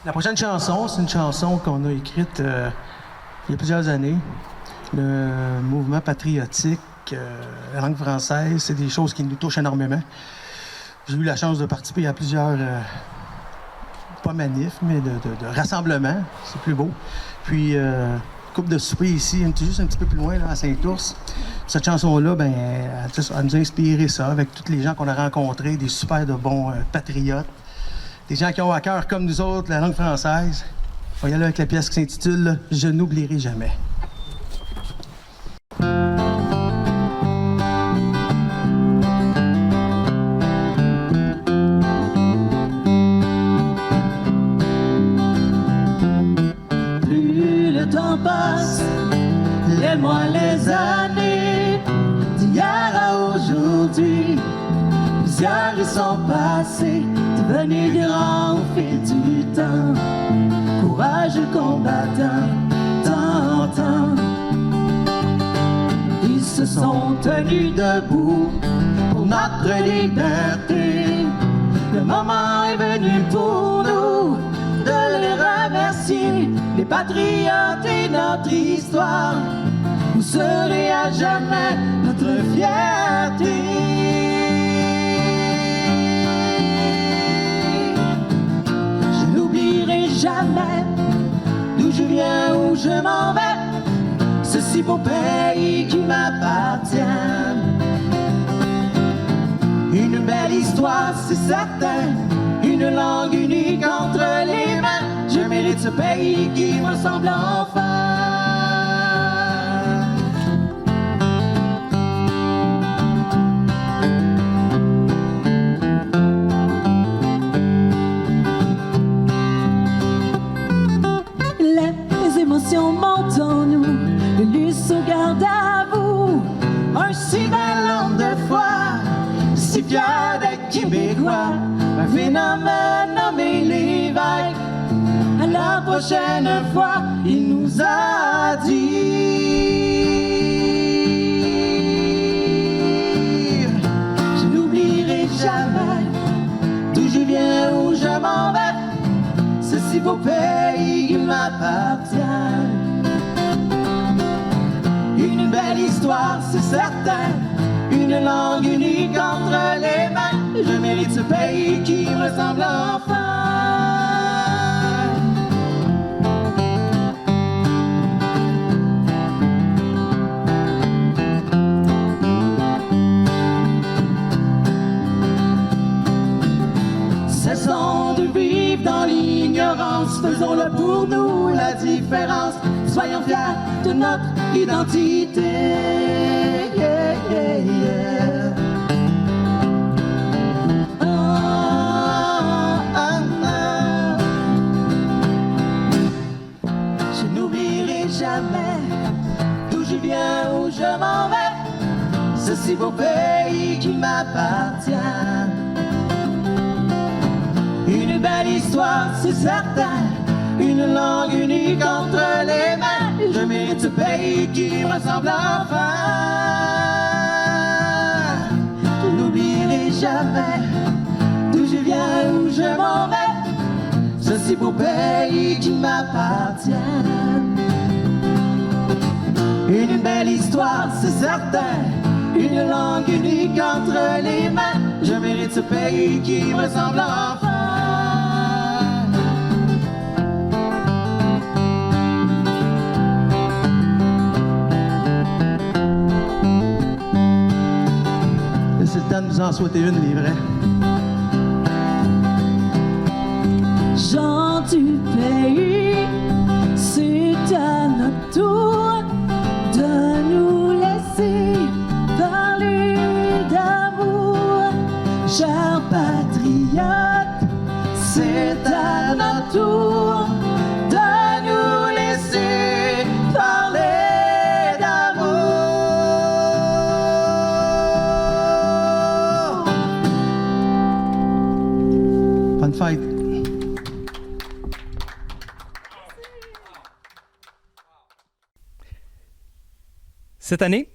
La prochaine chanson, c'est une chanson qu'on a écrite il y a plusieurs années. Le mouvement patriotique, la langue française, c'est des choses qui nous touchent énormément. J'ai eu la chance de participer à plusieurs, pas manifs, mais de rassemblements. C'est plus beau. Puis, coupe de souper ici, juste un petit peu plus loin, là, à Saint-Ours. Cette chanson-là, ben, elle nous a inspiré ça, avec tous les gens qu'on a rencontrés, des super de bons patriotes, des gens qui ont à cœur, comme nous autres, la langue française. On va y aller avec la pièce qui s'intitule « Je n'oublierai jamais ». Plus le temps passe, les mois, les années, d'hier à aujourd'hui, plusieurs y sont passés, devenus grands au fil du temps. Courageux combattants, tant. Ils se sont tenus debout pour notre liberté. Le moment est venu pour nous de les remercier. Les patriotes et notre histoire, vous serez à jamais notre fierté. Je n'oublierai jamais d'où je viens, où je m'en vais, ce si beau pays qui m'appartient. Une belle histoire, c'est certain, une langue unique entre les mains. Je mérite ce pays qui me ressemble enfin. Les émotions montent en nous, le luxe au garde à vous. Un si bel homme de foi, si fier d'être québécois, un phénomène nommé l'évêque. À la prochaine fois, il nous a dit: je n'oublierai jamais d'où je viens, où je m'en vais, ce si beau pays qui m'appartient. Une belle histoire, c'est certain, une langue unique entre les mains. Je mérite ce pays qui me ressemble enfin. Cessons de vivre dans l'ignorance, faisons-le pour nous la différence. Soyons fiers de notre identité. Yeah, yeah, yeah. Je n'oublierai jamais d'où je viens, où je m'en vais, ce si beau pays qui m'appartient. Une belle histoire, c'est certain, une langue unique entre les mains. Je mérite ce pays qui me ressemble enfin. Je n'oublierai jamais d'où je viens, où je m'en vais, ce si beau pays qui m'appartient. Une belle histoire, c'est certain, une langue unique entre les mains. Je mérite ce pays qui me ressemble enfin. C'est le temps de nous en souhaiter une, les vrais. Gens du pays, c'est à notre tour de nous laisser parler d'amour. Chers patriotes, c'est à notre tour de nous laisser parler d'amour. Bonne fête. Cette année,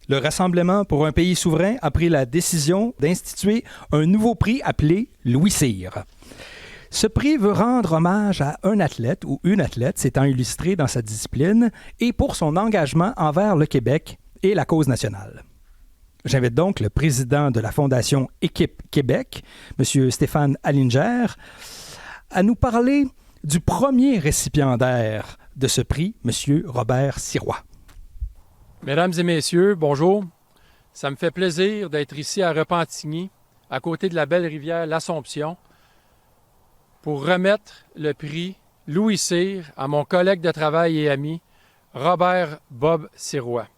le Rassemblement pour un pays souverain a pris la décision d'instituer un nouveau prix appelé Louis Cyr. Ce prix veut rendre hommage à un athlète ou une athlète s'étant illustré dans sa discipline et pour son engagement envers le Québec et la cause nationale. J'invite donc le président de la Fondation Équipe Québec, M. Stéphane Allinger, à nous parler du premier récipiendaire de ce prix, M. Robert Sirois. Mesdames et messieurs, bonjour. Ça me fait plaisir d'être ici à Repentigny, à côté de la belle rivière l'Assomption, pour remettre le prix Louis Cyr à mon collègue de travail et ami, Robert Bob Sirois.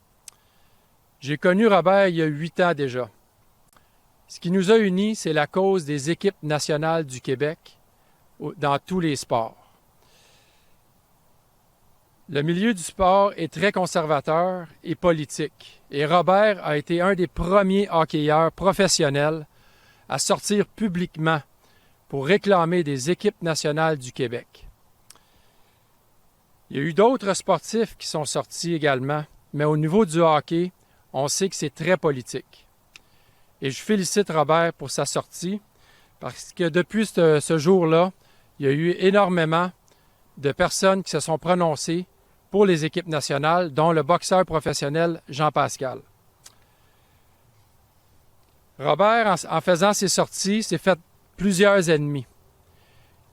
J'ai connu Robert il y a 8 ans déjà. Ce qui nous a unis, c'est la cause des équipes nationales du Québec dans tous les sports. Le milieu du sport est très conservateur et politique, et Robert a été un des premiers hockeyeurs professionnels à sortir publiquement pour réclamer des équipes nationales du Québec. Il y a eu d'autres sportifs qui sont sortis également, mais au niveau du hockey, on sait que c'est très politique. Et je félicite Robert pour sa sortie, parce que depuis ce jour-là, il y a eu énormément de personnes qui se sont prononcées pour les équipes nationales, dont le boxeur professionnel Jean Pascal. Robert, en faisant ses sorties, s'est fait plusieurs ennemis.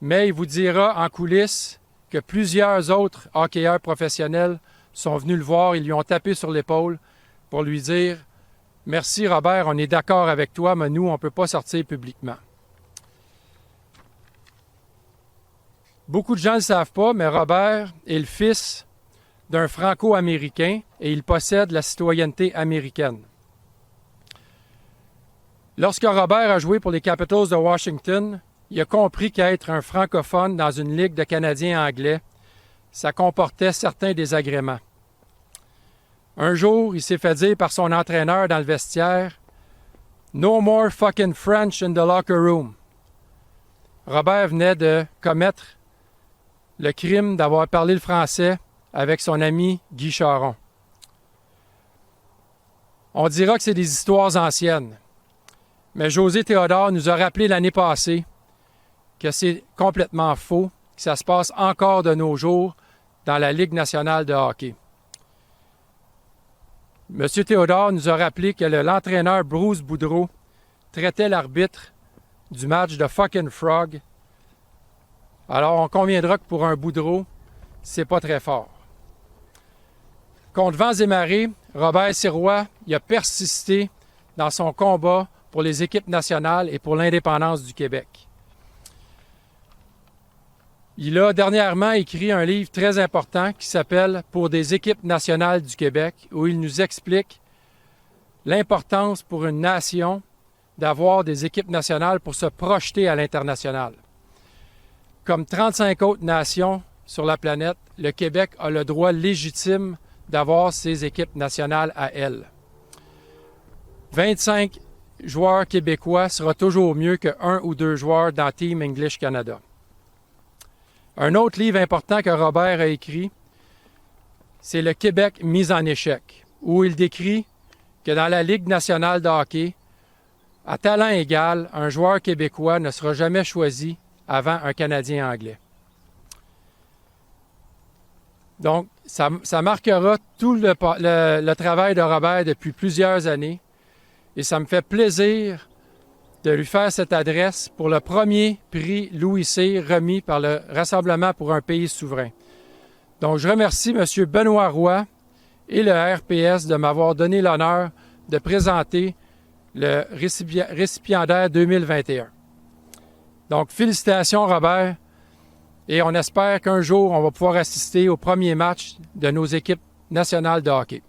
Mais il vous dira en coulisses que plusieurs autres hockeyeurs professionnels sont venus le voir, ils lui ont tapé sur l'épaule pour lui dire « Merci Robert, on est d'accord avec toi, mais nous, on ne peut pas sortir publiquement. » Beaucoup de gens ne le savent pas, mais Robert est le fils d'un Franco-Américain et il possède la citoyenneté américaine. Lorsque Robert a joué pour les Capitals de Washington, il a compris qu'être un francophone dans une ligue de Canadiens anglais, ça comportait certains désagréments. Un jour, il s'est fait dire par son entraîneur dans le vestiaire « No more fucking French in the locker room ». Robert venait de commettre le crime d'avoir parlé le français avec son ami Guy Charon. On dira que c'est des histoires anciennes, mais José Théodore nous a rappelé l'année passée que c'est complètement faux, que ça se passe encore de nos jours dans la Ligue nationale de hockey. M. Théodore nous a rappelé que l'entraîneur Bruce Boudreau traitait l'arbitre du match de fucking frog. Alors, on conviendra que pour un Boudreau, c'est pas très fort. Contre vents et marées, Robert Sirois il a persisté dans son combat pour les équipes nationales et pour l'indépendance du Québec. Il a dernièrement écrit un livre très important qui s'appelle « Pour des équipes nationales du Québec » où il nous explique l'importance pour une nation d'avoir des équipes nationales pour se projeter à l'international. Comme 35 autres nations sur la planète, le Québec a le droit légitime d'avoir ses équipes nationales à elle. 25 joueurs québécois sera toujours mieux que 1 ou 2 joueurs dans Team English Canada. Un autre livre important que Robert a écrit, c'est « Le Québec mis en échec », où il décrit que dans la Ligue nationale de hockey, à talent égal, un joueur québécois ne sera jamais choisi avant un Canadien anglais. Donc, ça marquera tout le travail de Robert depuis plusieurs années. Et ça me fait plaisir de lui faire cette adresse pour le premier prix Louis Cyr remis par le Rassemblement pour un pays souverain. Donc, je remercie M. Benoît Roy et le RPS de m'avoir donné l'honneur de présenter le récipiendaire 2021. Donc, félicitations, Robert. Et on espère qu'un jour, on va pouvoir assister au premier match de nos équipes nationales de hockey.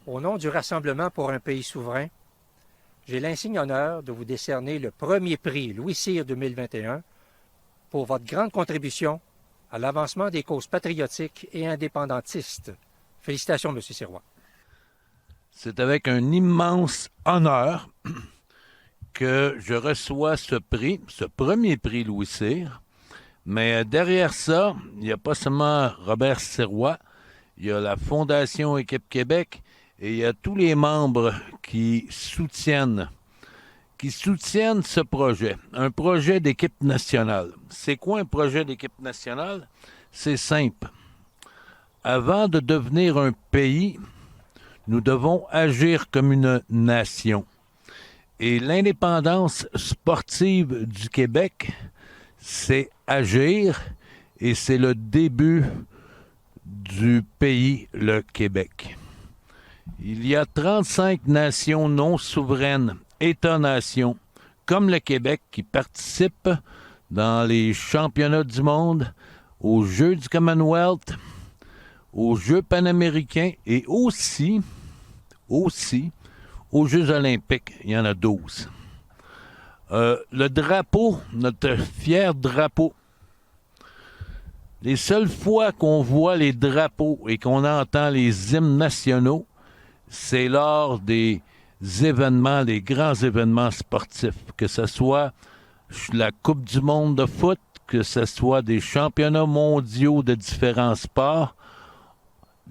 Au nom du Rassemblement pour un pays souverain, j'ai l'insigne honneur de vous décerner le premier prix Louis Cyr 2021 pour votre grande contribution à l'avancement des causes patriotiques et indépendantistes. Félicitations, M. Sirois. C'est avec un immense honneur que je reçois ce prix, ce premier prix Louis Cyr. Mais derrière ça, il n'y a pas seulement Robert Sirois, il y a la Fondation Équipe Québec et il y a tous les membres qui soutiennent ce projet, un projet d'équipe nationale. C'est quoi un projet d'équipe nationale? C'est simple. Avant de devenir un pays, nous devons agir comme une nation. Et l'indépendance sportive du Québec, c'est agir et c'est le début du pays, le Québec. Il y a 35 nations non souveraines, États-nations, comme le Québec, qui participent dans les championnats du monde, aux Jeux du Commonwealth, aux Jeux panaméricains et aussi aux Jeux olympiques. Il y en a 12. Le drapeau, notre fier drapeau, les seules fois qu'on voit les drapeaux et qu'on entend les hymnes nationaux, c'est lors des événements, les grands événements sportifs, que ce soit la Coupe du monde de foot, que ce soit des championnats mondiaux de différents sports.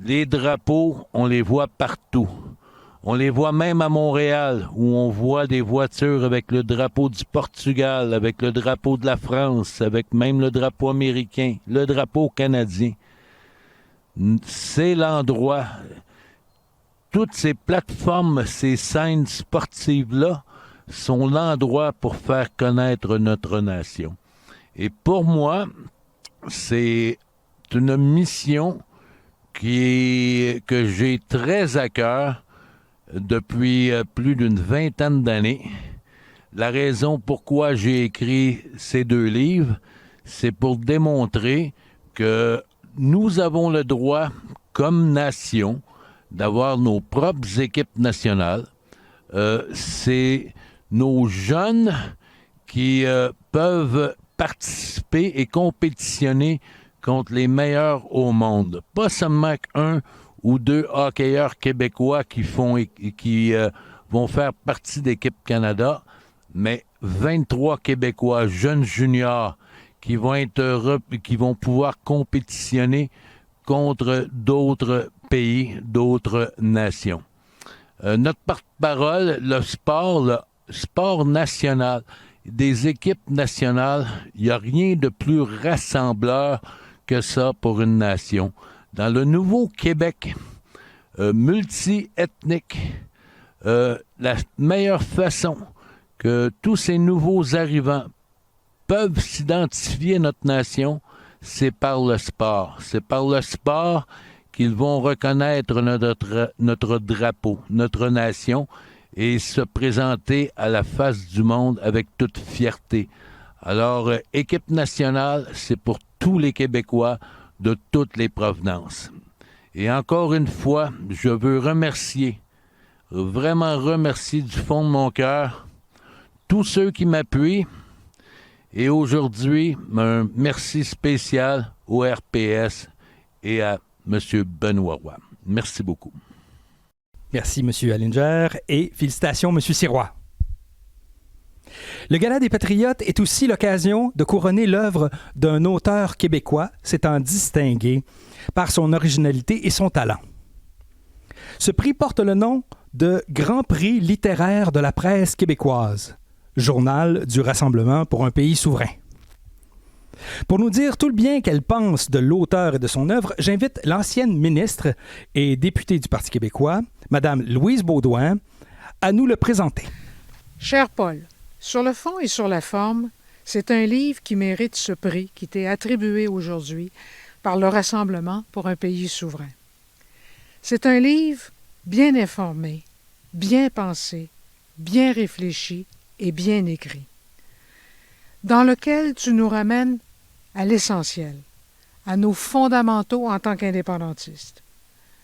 Les drapeaux, on les voit partout. On les voit même à Montréal, où on voit des voitures avec le drapeau du Portugal, avec le drapeau de la France, avec même le drapeau américain, le drapeau canadien. C'est l'endroit. Toutes ces plateformes, ces scènes sportives-là, sont l'endroit pour faire connaître notre nation. Et pour moi, c'est une mission que j'ai très à cœur depuis plus d'une vingtaine d'années. La raison pourquoi j'ai écrit ces 2 livres, c'est pour démontrer que nous avons le droit, comme nation, d'avoir nos propres équipes nationales. C'est nos jeunes qui peuvent participer et compétitionner contre les meilleurs au monde. Pas seulement qu'un ou 2 hockeyeurs québécois qui vont faire partie d'Équipe Canada, mais 23 Québécois jeunes juniors qui vont pouvoir compétitionner contre d'autres pays, d'autres nations. Notre porte-parole, le sport national, des équipes nationales, il n'y a rien de plus rassembleur que ça pour une nation. Dans le nouveau Québec, multi-ethnique, la meilleure façon que tous ces nouveaux arrivants peuvent s'identifier à notre nation, c'est par le sport. C'est par le sport qu'ils vont reconnaître notre drapeau, notre nation, et se présenter à la face du monde avec toute fierté. Alors, équipe nationale, c'est pour tous les Québécois de toutes les provenances. Et encore une fois, je veux vraiment remercier du fond de mon cœur tous ceux qui m'appuient. Et aujourd'hui, un merci spécial au RPS et à M. Benoît Roy. Merci beaucoup. Merci, M. Allinger, et félicitations, M. Sirois. Le Gala des Patriotes est aussi l'occasion de couronner l'œuvre d'un auteur québécois s'étant distingué par son originalité et son talent. Ce prix porte le nom de Grand Prix littéraire de la presse québécoise, journal du Rassemblement pour un pays souverain. Pour nous dire tout le bien qu'elle pense de l'auteur et de son œuvre, j'invite l'ancienne ministre et députée du Parti québécois, Mme Louise Beaudoin, à nous le présenter. Cher Paul, sur le fond et sur la forme, c'est un livre qui mérite ce prix qui t'est attribué aujourd'hui par le Rassemblement pour un pays souverain. C'est un livre bien informé, bien pensé, bien réfléchi et bien écrit, dans lequel tu nous ramènes à l'essentiel, à nos fondamentaux en tant qu'indépendantistes,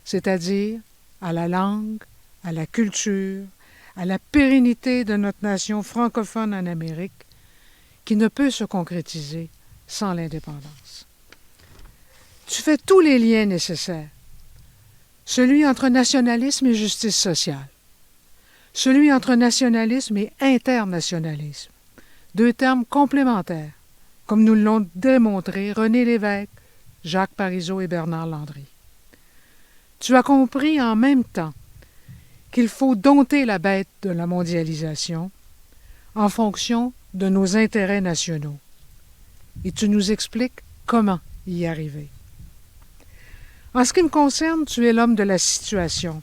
c'est-à-dire à la langue, à la culture, à la pérennité de notre nation francophone en Amérique, qui ne peut se concrétiser sans l'indépendance. Tu fais tous les liens nécessaires, celui entre nationalisme et justice sociale, celui entre nationalisme et internationalisme, deux termes complémentaires, comme nous l'ont démontré René Lévesque, Jacques Parizeau et Bernard Landry. Tu as compris en même temps qu'il faut dompter la bête de la mondialisation en fonction de nos intérêts nationaux. Et tu nous expliques comment y arriver. En ce qui me concerne, tu es l'homme de la situation.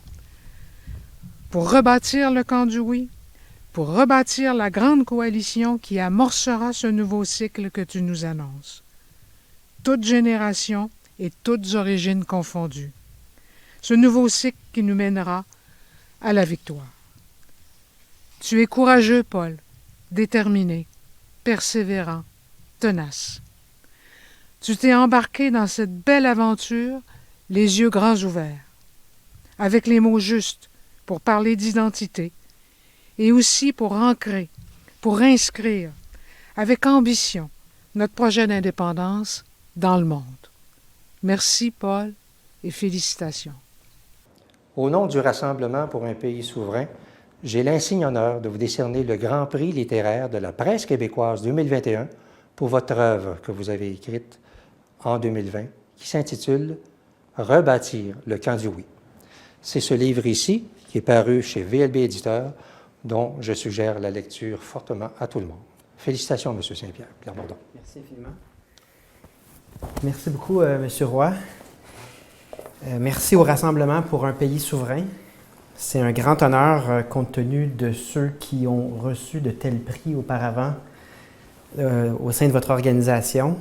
Pour rebâtir le camp du oui, pour rebâtir la grande coalition qui amorcera ce nouveau cycle que tu nous annonces. Toutes générations et toutes origines confondues. Ce nouveau cycle qui nous mènera à la victoire. Tu es courageux, Paul, déterminé, persévérant, tenace. Tu t'es embarqué dans cette belle aventure, les yeux grands ouverts, avec les mots justes pour parler d'identité, et aussi pour ancrer, pour inscrire, avec ambition, notre projet d'indépendance dans le monde. Merci, Paul, et félicitations. Au nom du Rassemblement pour un pays souverain, j'ai l'insigne honneur de vous décerner le Grand Prix littéraire de la presse québécoise 2021 pour votre œuvre que vous avez écrite en 2020, qui s'intitule « Rebâtir le camp du oui ». C'est ce livre ici, qui est paru chez VLB Éditeur, dont je suggère la lecture fortement à tout le monde. Félicitations, M. Saint-Pierre. Pierre Bourdon. Merci infiniment. Merci beaucoup, M. Roy. Merci au Rassemblement pour un pays souverain. C'est un grand honneur compte tenu de ceux qui ont reçu de tels prix auparavant au sein de votre organisation.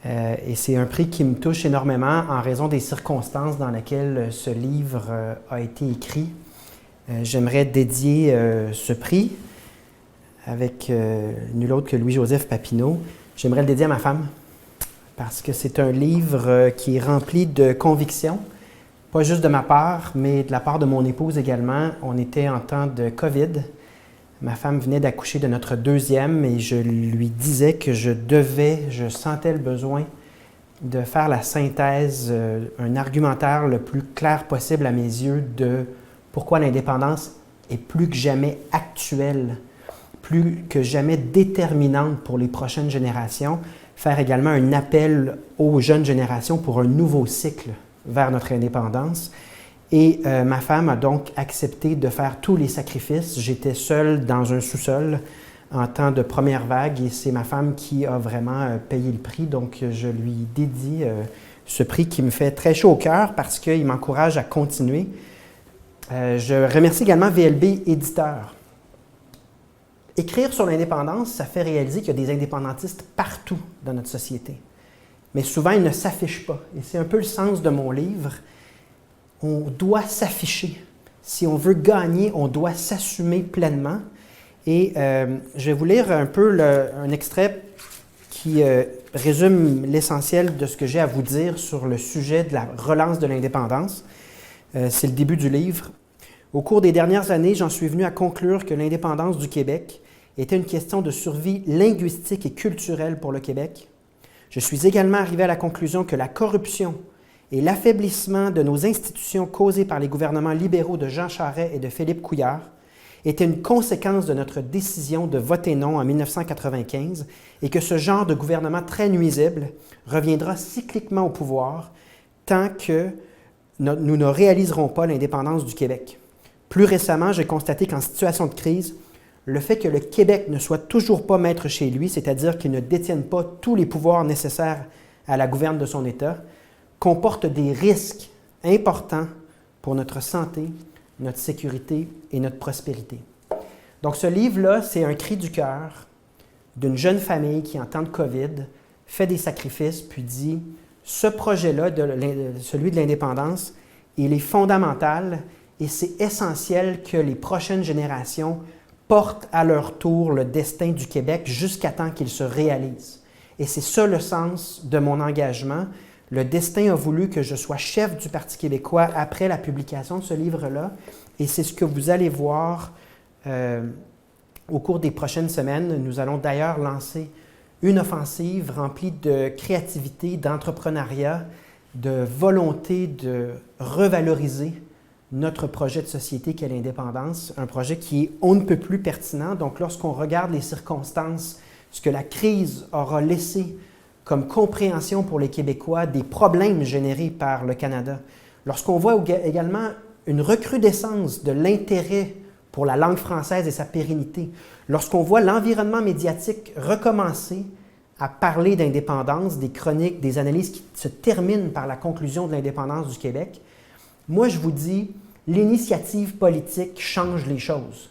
Et c'est un prix qui me touche énormément en raison des circonstances dans lesquelles ce livre a été écrit. J'aimerais dédier ce prix avec nul autre que Louis-Joseph Papineau. J'aimerais le dédier à ma femme parce que c'est un livre qui est rempli de convictions, pas juste de ma part, mais de la part de mon épouse également. On était en temps de COVID. Ma femme venait d'accoucher de notre deuxième et je lui disais que je sentais le besoin de faire la synthèse, un argumentaire le plus clair possible à mes yeux de pourquoi l'indépendance est plus que jamais actuelle, plus que jamais déterminante pour les prochaines générations, faire également un appel aux jeunes générations pour un nouveau cycle vers notre indépendance. Et ma femme a donc accepté de faire tous les sacrifices. J'étais seul dans un sous-sol en temps de première vague et c'est ma femme qui a vraiment payé le prix. Donc, je lui dédie ce prix qui me fait très chaud au cœur parce qu'il m'encourage à continuer. Je remercie également VLB Éditeur. Écrire sur l'indépendance, ça fait réaliser qu'il y a des indépendantistes partout dans notre société. Mais souvent, ils ne s'affichent pas. Et c'est un peu le sens de mon livre. On doit s'afficher. Si on veut gagner, on doit s'assumer pleinement. Et je vais vous lire un peu un extrait qui résume l'essentiel de ce que j'ai à vous dire sur le sujet de la relance de l'indépendance. C'est le début du livre. Au cours des dernières années, j'en suis venu à conclure que l'indépendance du Québec était une question de survie linguistique et culturelle pour le Québec. Je suis également arrivé à la conclusion que la corruption et l'affaiblissement de nos institutions causés par les gouvernements libéraux de Jean Charest et de Philippe Couillard étaient une conséquence de notre décision de voter non en 1995 et que ce genre de gouvernement très nuisible reviendra cycliquement au pouvoir tant que nous ne réaliserons pas l'indépendance du Québec. Plus récemment, j'ai constaté qu'en situation de crise, le fait que le Québec ne soit toujours pas maître chez lui, c'est-à-dire qu'il ne détienne pas tous les pouvoirs nécessaires à la gouverne de son État, comporte des risques importants pour notre santé, notre sécurité et notre prospérité. Donc ce livre-là, c'est un cri du cœur d'une jeune famille qui, en temps de COVID, fait des sacrifices, puis dit, ce projet-là, celui de l'indépendance, il est fondamental et c'est essentiel que les prochaines générations portent à leur tour le destin du Québec jusqu'à temps qu'il se réalise. Et c'est ça le sens de mon engagement. Le destin a voulu que je sois chef du Parti québécois après la publication de ce livre-là, et c'est ce que vous allez voir au cours des prochaines semaines. Nous allons d'ailleurs lancer une offensive remplie de créativité, d'entrepreneuriat, de volonté de revaloriser notre projet de société qu'est l'indépendance, un projet qui est on ne peut plus pertinent. Donc lorsqu'on regarde les circonstances, ce que la crise aura laissé comme compréhension pour les Québécois des problèmes générés par le Canada, lorsqu'on voit également une recrudescence de l'intérêt pour la langue française et sa pérennité, lorsqu'on voit l'environnement médiatique recommencer à parler d'indépendance, des chroniques, des analyses qui se terminent par la conclusion de l'indépendance du Québec, moi je vous dis, l'initiative politique change les choses.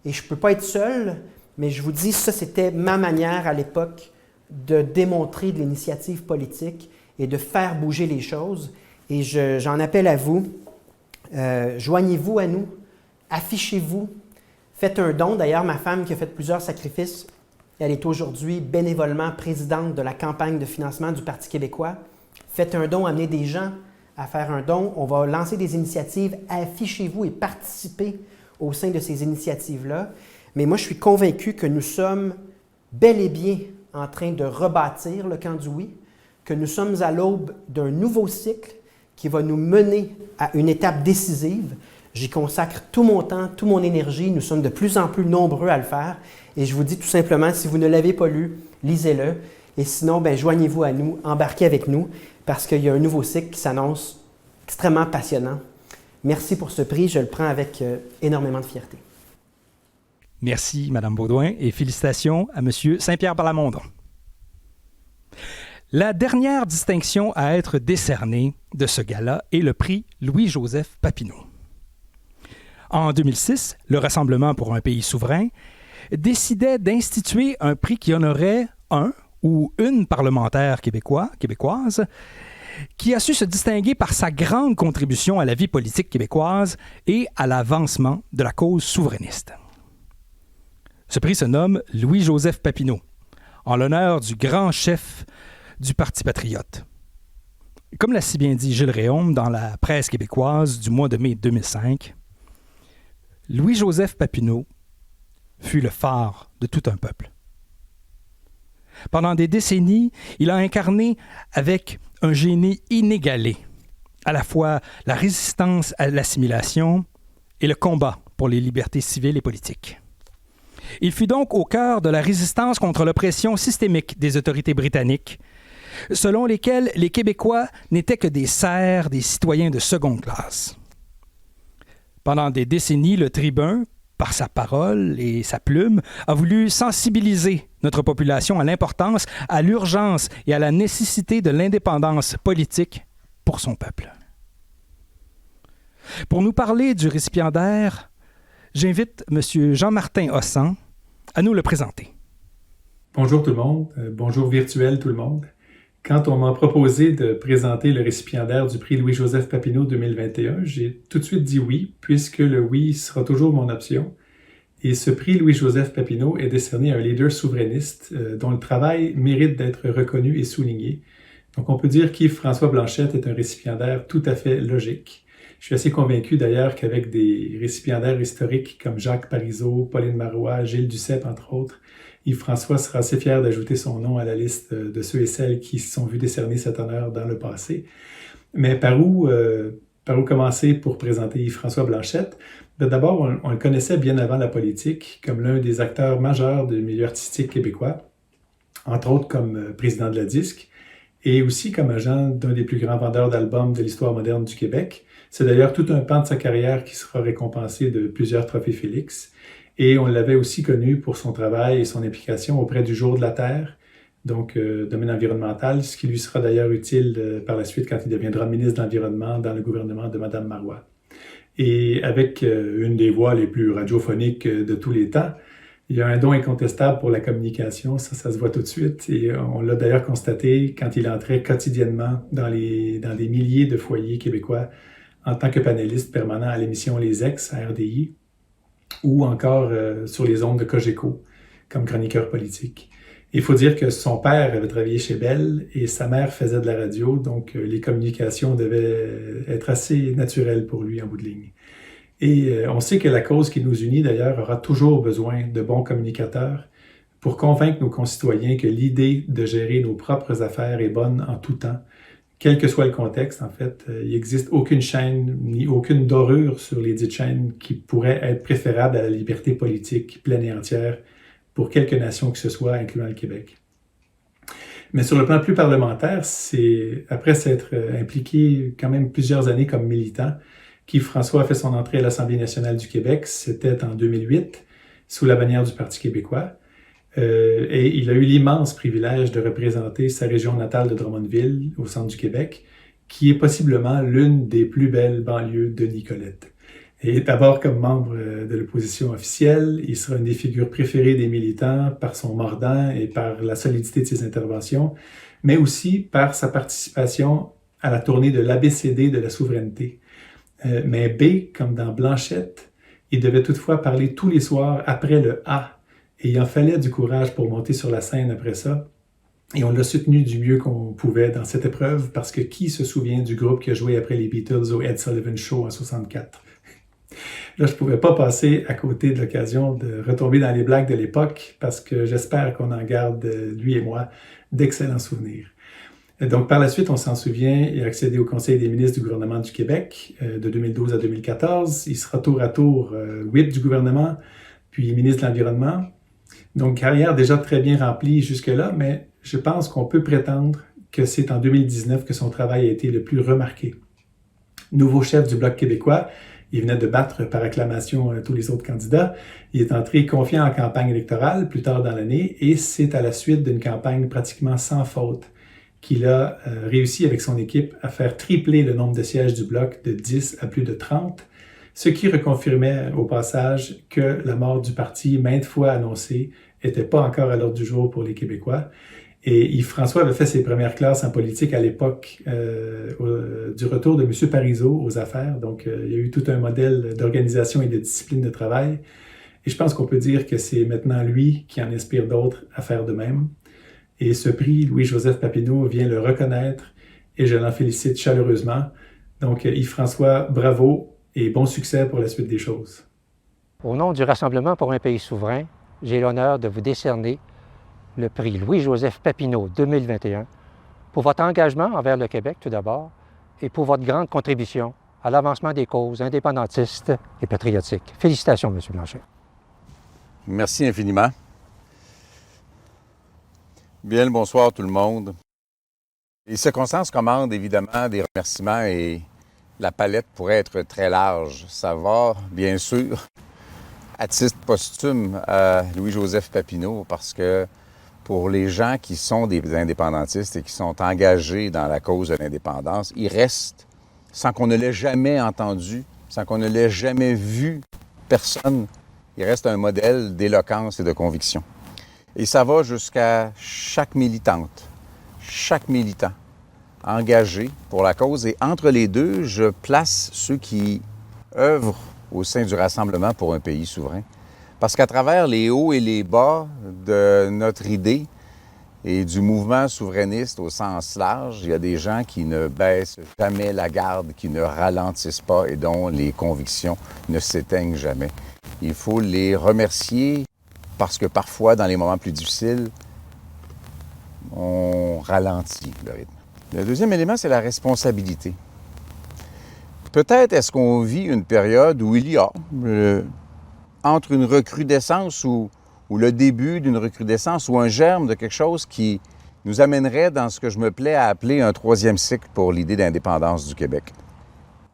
Et je ne peux pas être seul, mais je vous dis, ça c'était ma manière à l'époque de démontrer de l'initiative politique et de faire bouger les choses. Et j'en appelle à vous, joignez-vous à nous, affichez-vous, faites un don. D'ailleurs, ma femme qui a fait plusieurs sacrifices, elle est aujourd'hui bénévolement présidente de la campagne de financement du Parti québécois. Faites un don, amenez des gens à faire un don. On va lancer des initiatives, affichez-vous et participez au sein de ces initiatives-là. Mais moi, je suis convaincu que nous sommes bel et bien en train de rebâtir le camp du oui, que nous sommes à l'aube d'un nouveau cycle qui va nous mener à une étape décisive. J'y consacre tout mon temps, toute mon énergie. Nous sommes de plus en plus nombreux à le faire. Et je vous dis tout simplement, si vous ne l'avez pas lu, lisez-le. Et sinon, joignez-vous à nous, embarquez avec nous, parce qu'il y a un nouveau cycle qui s'annonce extrêmement passionnant. Merci pour ce prix, je le prends avec énormément de fierté. Merci, Mme Baudouin, et félicitations à M. Saint-Pierre Plamondon. La dernière distinction à être décernée de ce gala est le prix Louis-Joseph Papineau. En 2006, le Rassemblement pour un pays souverain décidait d'instituer un prix qui honorait un ou une parlementaire québécoise qui a su se distinguer par sa grande contribution à la vie politique québécoise et à l'avancement de la cause souverainiste. Ce prix se nomme Louis-Joseph Papineau, en l'honneur du grand chef du Parti patriote. Comme l'a si bien dit Gilles Réaume dans la presse québécoise du mois de mai 2005, Louis-Joseph Papineau fut le phare de tout un peuple. Pendant des décennies, il a incarné avec un génie inégalé à la fois la résistance à l'assimilation et le combat pour les libertés civiles et politiques. Il fut donc au cœur de la résistance contre l'oppression systémique des autorités britanniques, selon lesquelles les Québécois n'étaient que des serfs, des citoyens de seconde classe. Pendant des décennies, le tribun, par sa parole et sa plume, a voulu sensibiliser notre population à l'importance, à l'urgence et à la nécessité de l'indépendance politique pour son peuple. Pour nous parler du récipiendaire, j'invite M. Jean-Martin Hossan à nous le présenter. Bonjour tout le monde, bonjour virtuel tout le monde. Quand on m'a proposé de présenter le récipiendaire du prix Louis-Joseph Papineau 2021, j'ai tout de suite dit oui, puisque le oui sera toujours mon option. Et ce prix Louis-Joseph Papineau est décerné à un leader souverainiste dont le travail mérite d'être reconnu et souligné. Donc on peut dire qu'Yves-François Blanchet est un récipiendaire tout à fait logique. Je suis assez convaincu d'ailleurs qu'avec des récipiendaires historiques comme Jacques Parizeau, Pauline Marois, Gilles Duceppe entre autres, Yves-François sera assez fier d'ajouter son nom à la liste de ceux et celles qui se sont vus décerner cet honneur dans le passé. Mais par où commencer pour présenter Yves-François Blanchet? D'abord, on le connaissait bien avant la politique comme l'un des acteurs majeurs du milieu artistique québécois, entre autres comme président de la Disque, et aussi comme agent d'un des plus grands vendeurs d'albums de l'histoire moderne du Québec. C'est d'ailleurs tout un pan de sa carrière qui sera récompensé de plusieurs trophées Félix. Et on l'avait aussi connu pour son travail et son implication auprès du Jour de la Terre, donc domaine environnemental, ce qui lui sera d'ailleurs utile par la suite quand il deviendra ministre de l'Environnement dans le gouvernement de Mme Marois. Et avec une des voix les plus radiophoniques de tous les temps, il y a un don incontestable pour la communication, ça se voit tout de suite. Et on l'a d'ailleurs constaté quand il entrait quotidiennement dans des milliers de foyers québécois en tant que panéliste permanent à l'émission Les Ex à RDI ou encore sur les ondes de Cogeco comme chroniqueur politique. Il faut dire que son père avait travaillé chez Bell et sa mère faisait de la radio, donc les communications devaient être assez naturelles pour lui en bout de ligne. Et on sait que la cause qui nous unit d'ailleurs aura toujours besoin de bons communicateurs pour convaincre nos concitoyens que l'idée de gérer nos propres affaires est bonne en tout temps. Quel que soit le contexte, en fait, il n'existe aucune chaîne ni aucune dorure sur les dites chaînes qui pourrait être préférable à la liberté politique pleine et entière pour quelque nation que ce soit, incluant le Québec. Mais sur le plan plus parlementaire, c'est après s'être impliqué quand même plusieurs années comme militant qu'Yves François a fait son entrée à l'Assemblée nationale du Québec. C'était en 2008, sous la bannière du Parti québécois. Et il a eu l'immense privilège de représenter sa région natale de Drummondville, au centre du Québec, qui est possiblement l'une des plus belles banlieues de Nicolette. Et d'abord comme membre de l'opposition officielle, il sera une des figures préférées des militants par son mordant et par la solidité de ses interventions, mais aussi par sa participation à la tournée de l'ABCD de la souveraineté. Mais B, comme dans Blanchette, il devait toutefois parler tous les soirs après le A, et il en fallait du courage pour monter sur la scène après ça. Et on l'a soutenu du mieux qu'on pouvait dans cette épreuve, parce que qui se souvient du groupe qui a joué après les Beatles au Ed Sullivan Show en 64? Là, je ne pouvais pas passer à côté de l'occasion de retomber dans les blagues de l'époque, parce que j'espère qu'on en garde, lui et moi, d'excellents souvenirs. Donc, par la suite, on s'en souvient, il a accédé au Conseil des ministres du gouvernement du Québec de 2012 à 2014. Il sera tour à tour whip du gouvernement, puis ministre de l'Environnement. Donc, carrière déjà très bien remplie jusque-là, mais je pense qu'on peut prétendre que c'est en 2019 que son travail a été le plus remarqué. Nouveau chef du Bloc québécois, il venait de battre par acclamation tous les autres candidats. Il est entré confiant en campagne électorale plus tard dans l'année et c'est à la suite d'une campagne pratiquement sans faute qu'il a réussi avec son équipe à faire tripler le nombre de sièges du Bloc de 10 à plus de 30, ce qui reconfirmait au passage que la mort du parti, maintes fois annoncée, n'était pas encore à l'ordre du jour pour les Québécois. Et Yves François avait fait ses premières classes en politique à l'époque du retour de M. Parizeau aux affaires. Donc, il y a eu tout un modèle d'organisation et de discipline de travail. Et je pense qu'on peut dire que c'est maintenant lui qui en inspire d'autres à faire de même. Et ce prix, Louis-Joseph Papineau vient le reconnaître et je l'en félicite chaleureusement. Donc, Yves-François, bravo et bon succès pour la suite des choses. Au nom du Rassemblement pour un pays souverain, j'ai l'honneur de vous décerner le prix Louis-Joseph Papineau 2021 pour votre engagement envers le Québec tout d'abord et pour votre grande contribution à l'avancement des causes indépendantistes et patriotiques. Félicitations, M. Blanchet. Merci infiniment. Bien le bonsoir tout le monde. Les circonstances commandent évidemment des remerciements et la palette pourrait être très large. Ça va, bien sûr, à titre posthume à Louis-Joseph Papineau parce que pour les gens qui sont des indépendantistes et qui sont engagés dans la cause de l'indépendance, il reste, sans qu'on ne l'ait jamais entendu, sans qu'on ne l'ait jamais vu, personne, il reste un modèle d'éloquence et de conviction. Et ça va jusqu'à chaque militante, chaque militant engagé pour la cause. Et entre les deux, je place ceux qui œuvrent au sein du Rassemblement pour un pays souverain. Parce qu'à travers les hauts et les bas de notre idée et du mouvement souverainiste au sens large, il y a des gens qui ne baissent jamais la garde, qui ne ralentissent pas et dont les convictions ne s'éteignent jamais. Il faut les remercier parce que parfois, dans les moments plus difficiles, on ralentit le rythme. Le deuxième élément, c'est la responsabilité. Peut-être est-ce qu'on vit une période où il y a, entre une recrudescence ou le début d'une recrudescence ou un germe de quelque chose qui nous amènerait dans ce que je me plais à appeler un troisième cycle pour l'idée d'indépendance du Québec.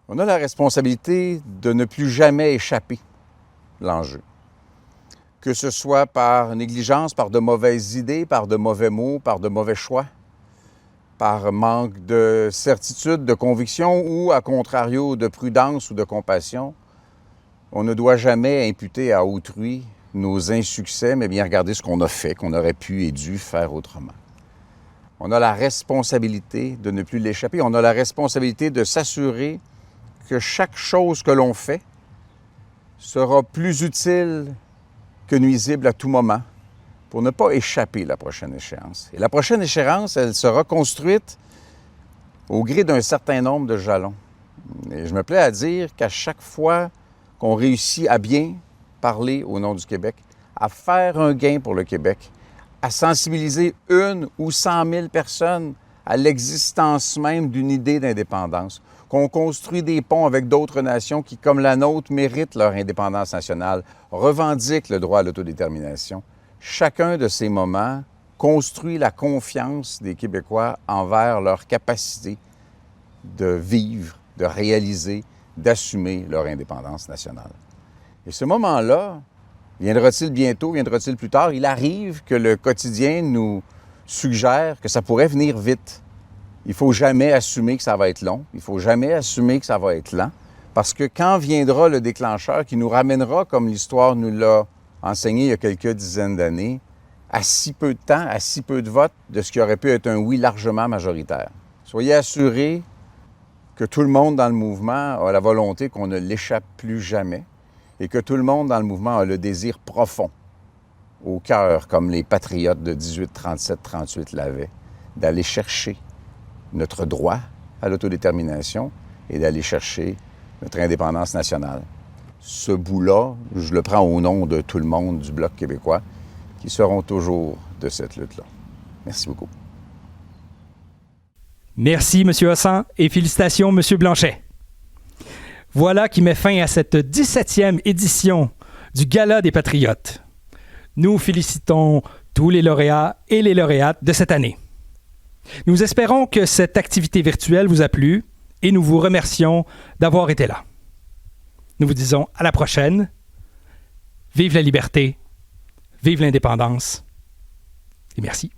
On a la responsabilité de ne plus jamais échapper l'enjeu. que ce soit par négligence, par de mauvaises idées, par de mauvais mots, par de mauvais choix, par manque de certitude, de conviction ou, à contrario, de prudence ou de compassion. On ne doit jamais imputer à autrui nos insuccès, mais bien regarder ce qu'on a fait, qu'on aurait pu et dû faire autrement. On a la responsabilité de ne plus l'échapper. On a la responsabilité de s'assurer que chaque chose que l'on fait sera plus utile que nuisible à tout moment pour ne pas échapper à la prochaine échéance. Et la prochaine échéance, elle sera construite au gré d'un certain nombre de jalons. Et je me plais à dire qu'à chaque fois qu'on réussit à bien parler au nom du Québec, à faire un gain pour le Québec, à sensibiliser 1 ou 100 000 personnes à l'existence même d'une idée d'indépendance, qu'on construit des ponts avec d'autres nations qui, comme la nôtre, méritent leur indépendance nationale, revendiquent le droit à l'autodétermination. Chacun de ces moments construit la confiance des Québécois envers leur capacité de vivre, de réaliser, d'assumer leur indépendance nationale. Et ce moment-là, viendra-t-il bientôt, viendra-t-il plus tard? Il arrive que le quotidien nous suggère que ça pourrait venir vite. Il ne faut jamais assumer que ça va être long. Il ne faut jamais assumer que ça va être lent. Parce que quand viendra le déclencheur qui nous ramènera, comme l'histoire nous l'a enseigné il y a quelques dizaines d'années, à si peu de temps, à si peu de votes de ce qui aurait pu être un oui largement majoritaire. Soyez assurés que tout le monde dans le mouvement a la volonté qu'on ne l'échappe plus jamais et que tout le monde dans le mouvement a le désir profond, au cœur, comme les patriotes de 1837-38 l'avaient, d'aller chercher notre droit à l'autodétermination et d'aller chercher notre indépendance nationale. Ce bout-là, je le prends au nom de tout le monde du Bloc québécois qui seront toujours de cette lutte-là. Merci beaucoup. Merci, M. Hossan, et félicitations, M. Blanchet. Voilà qui met fin à cette 17e édition du Gala des Patriotes. Nous félicitons tous les lauréats et les lauréates de cette année. Nous espérons que cette activité virtuelle vous a plu et nous vous remercions d'avoir été là. Nous vous disons à la prochaine. Vive la liberté, vive l'indépendance et merci.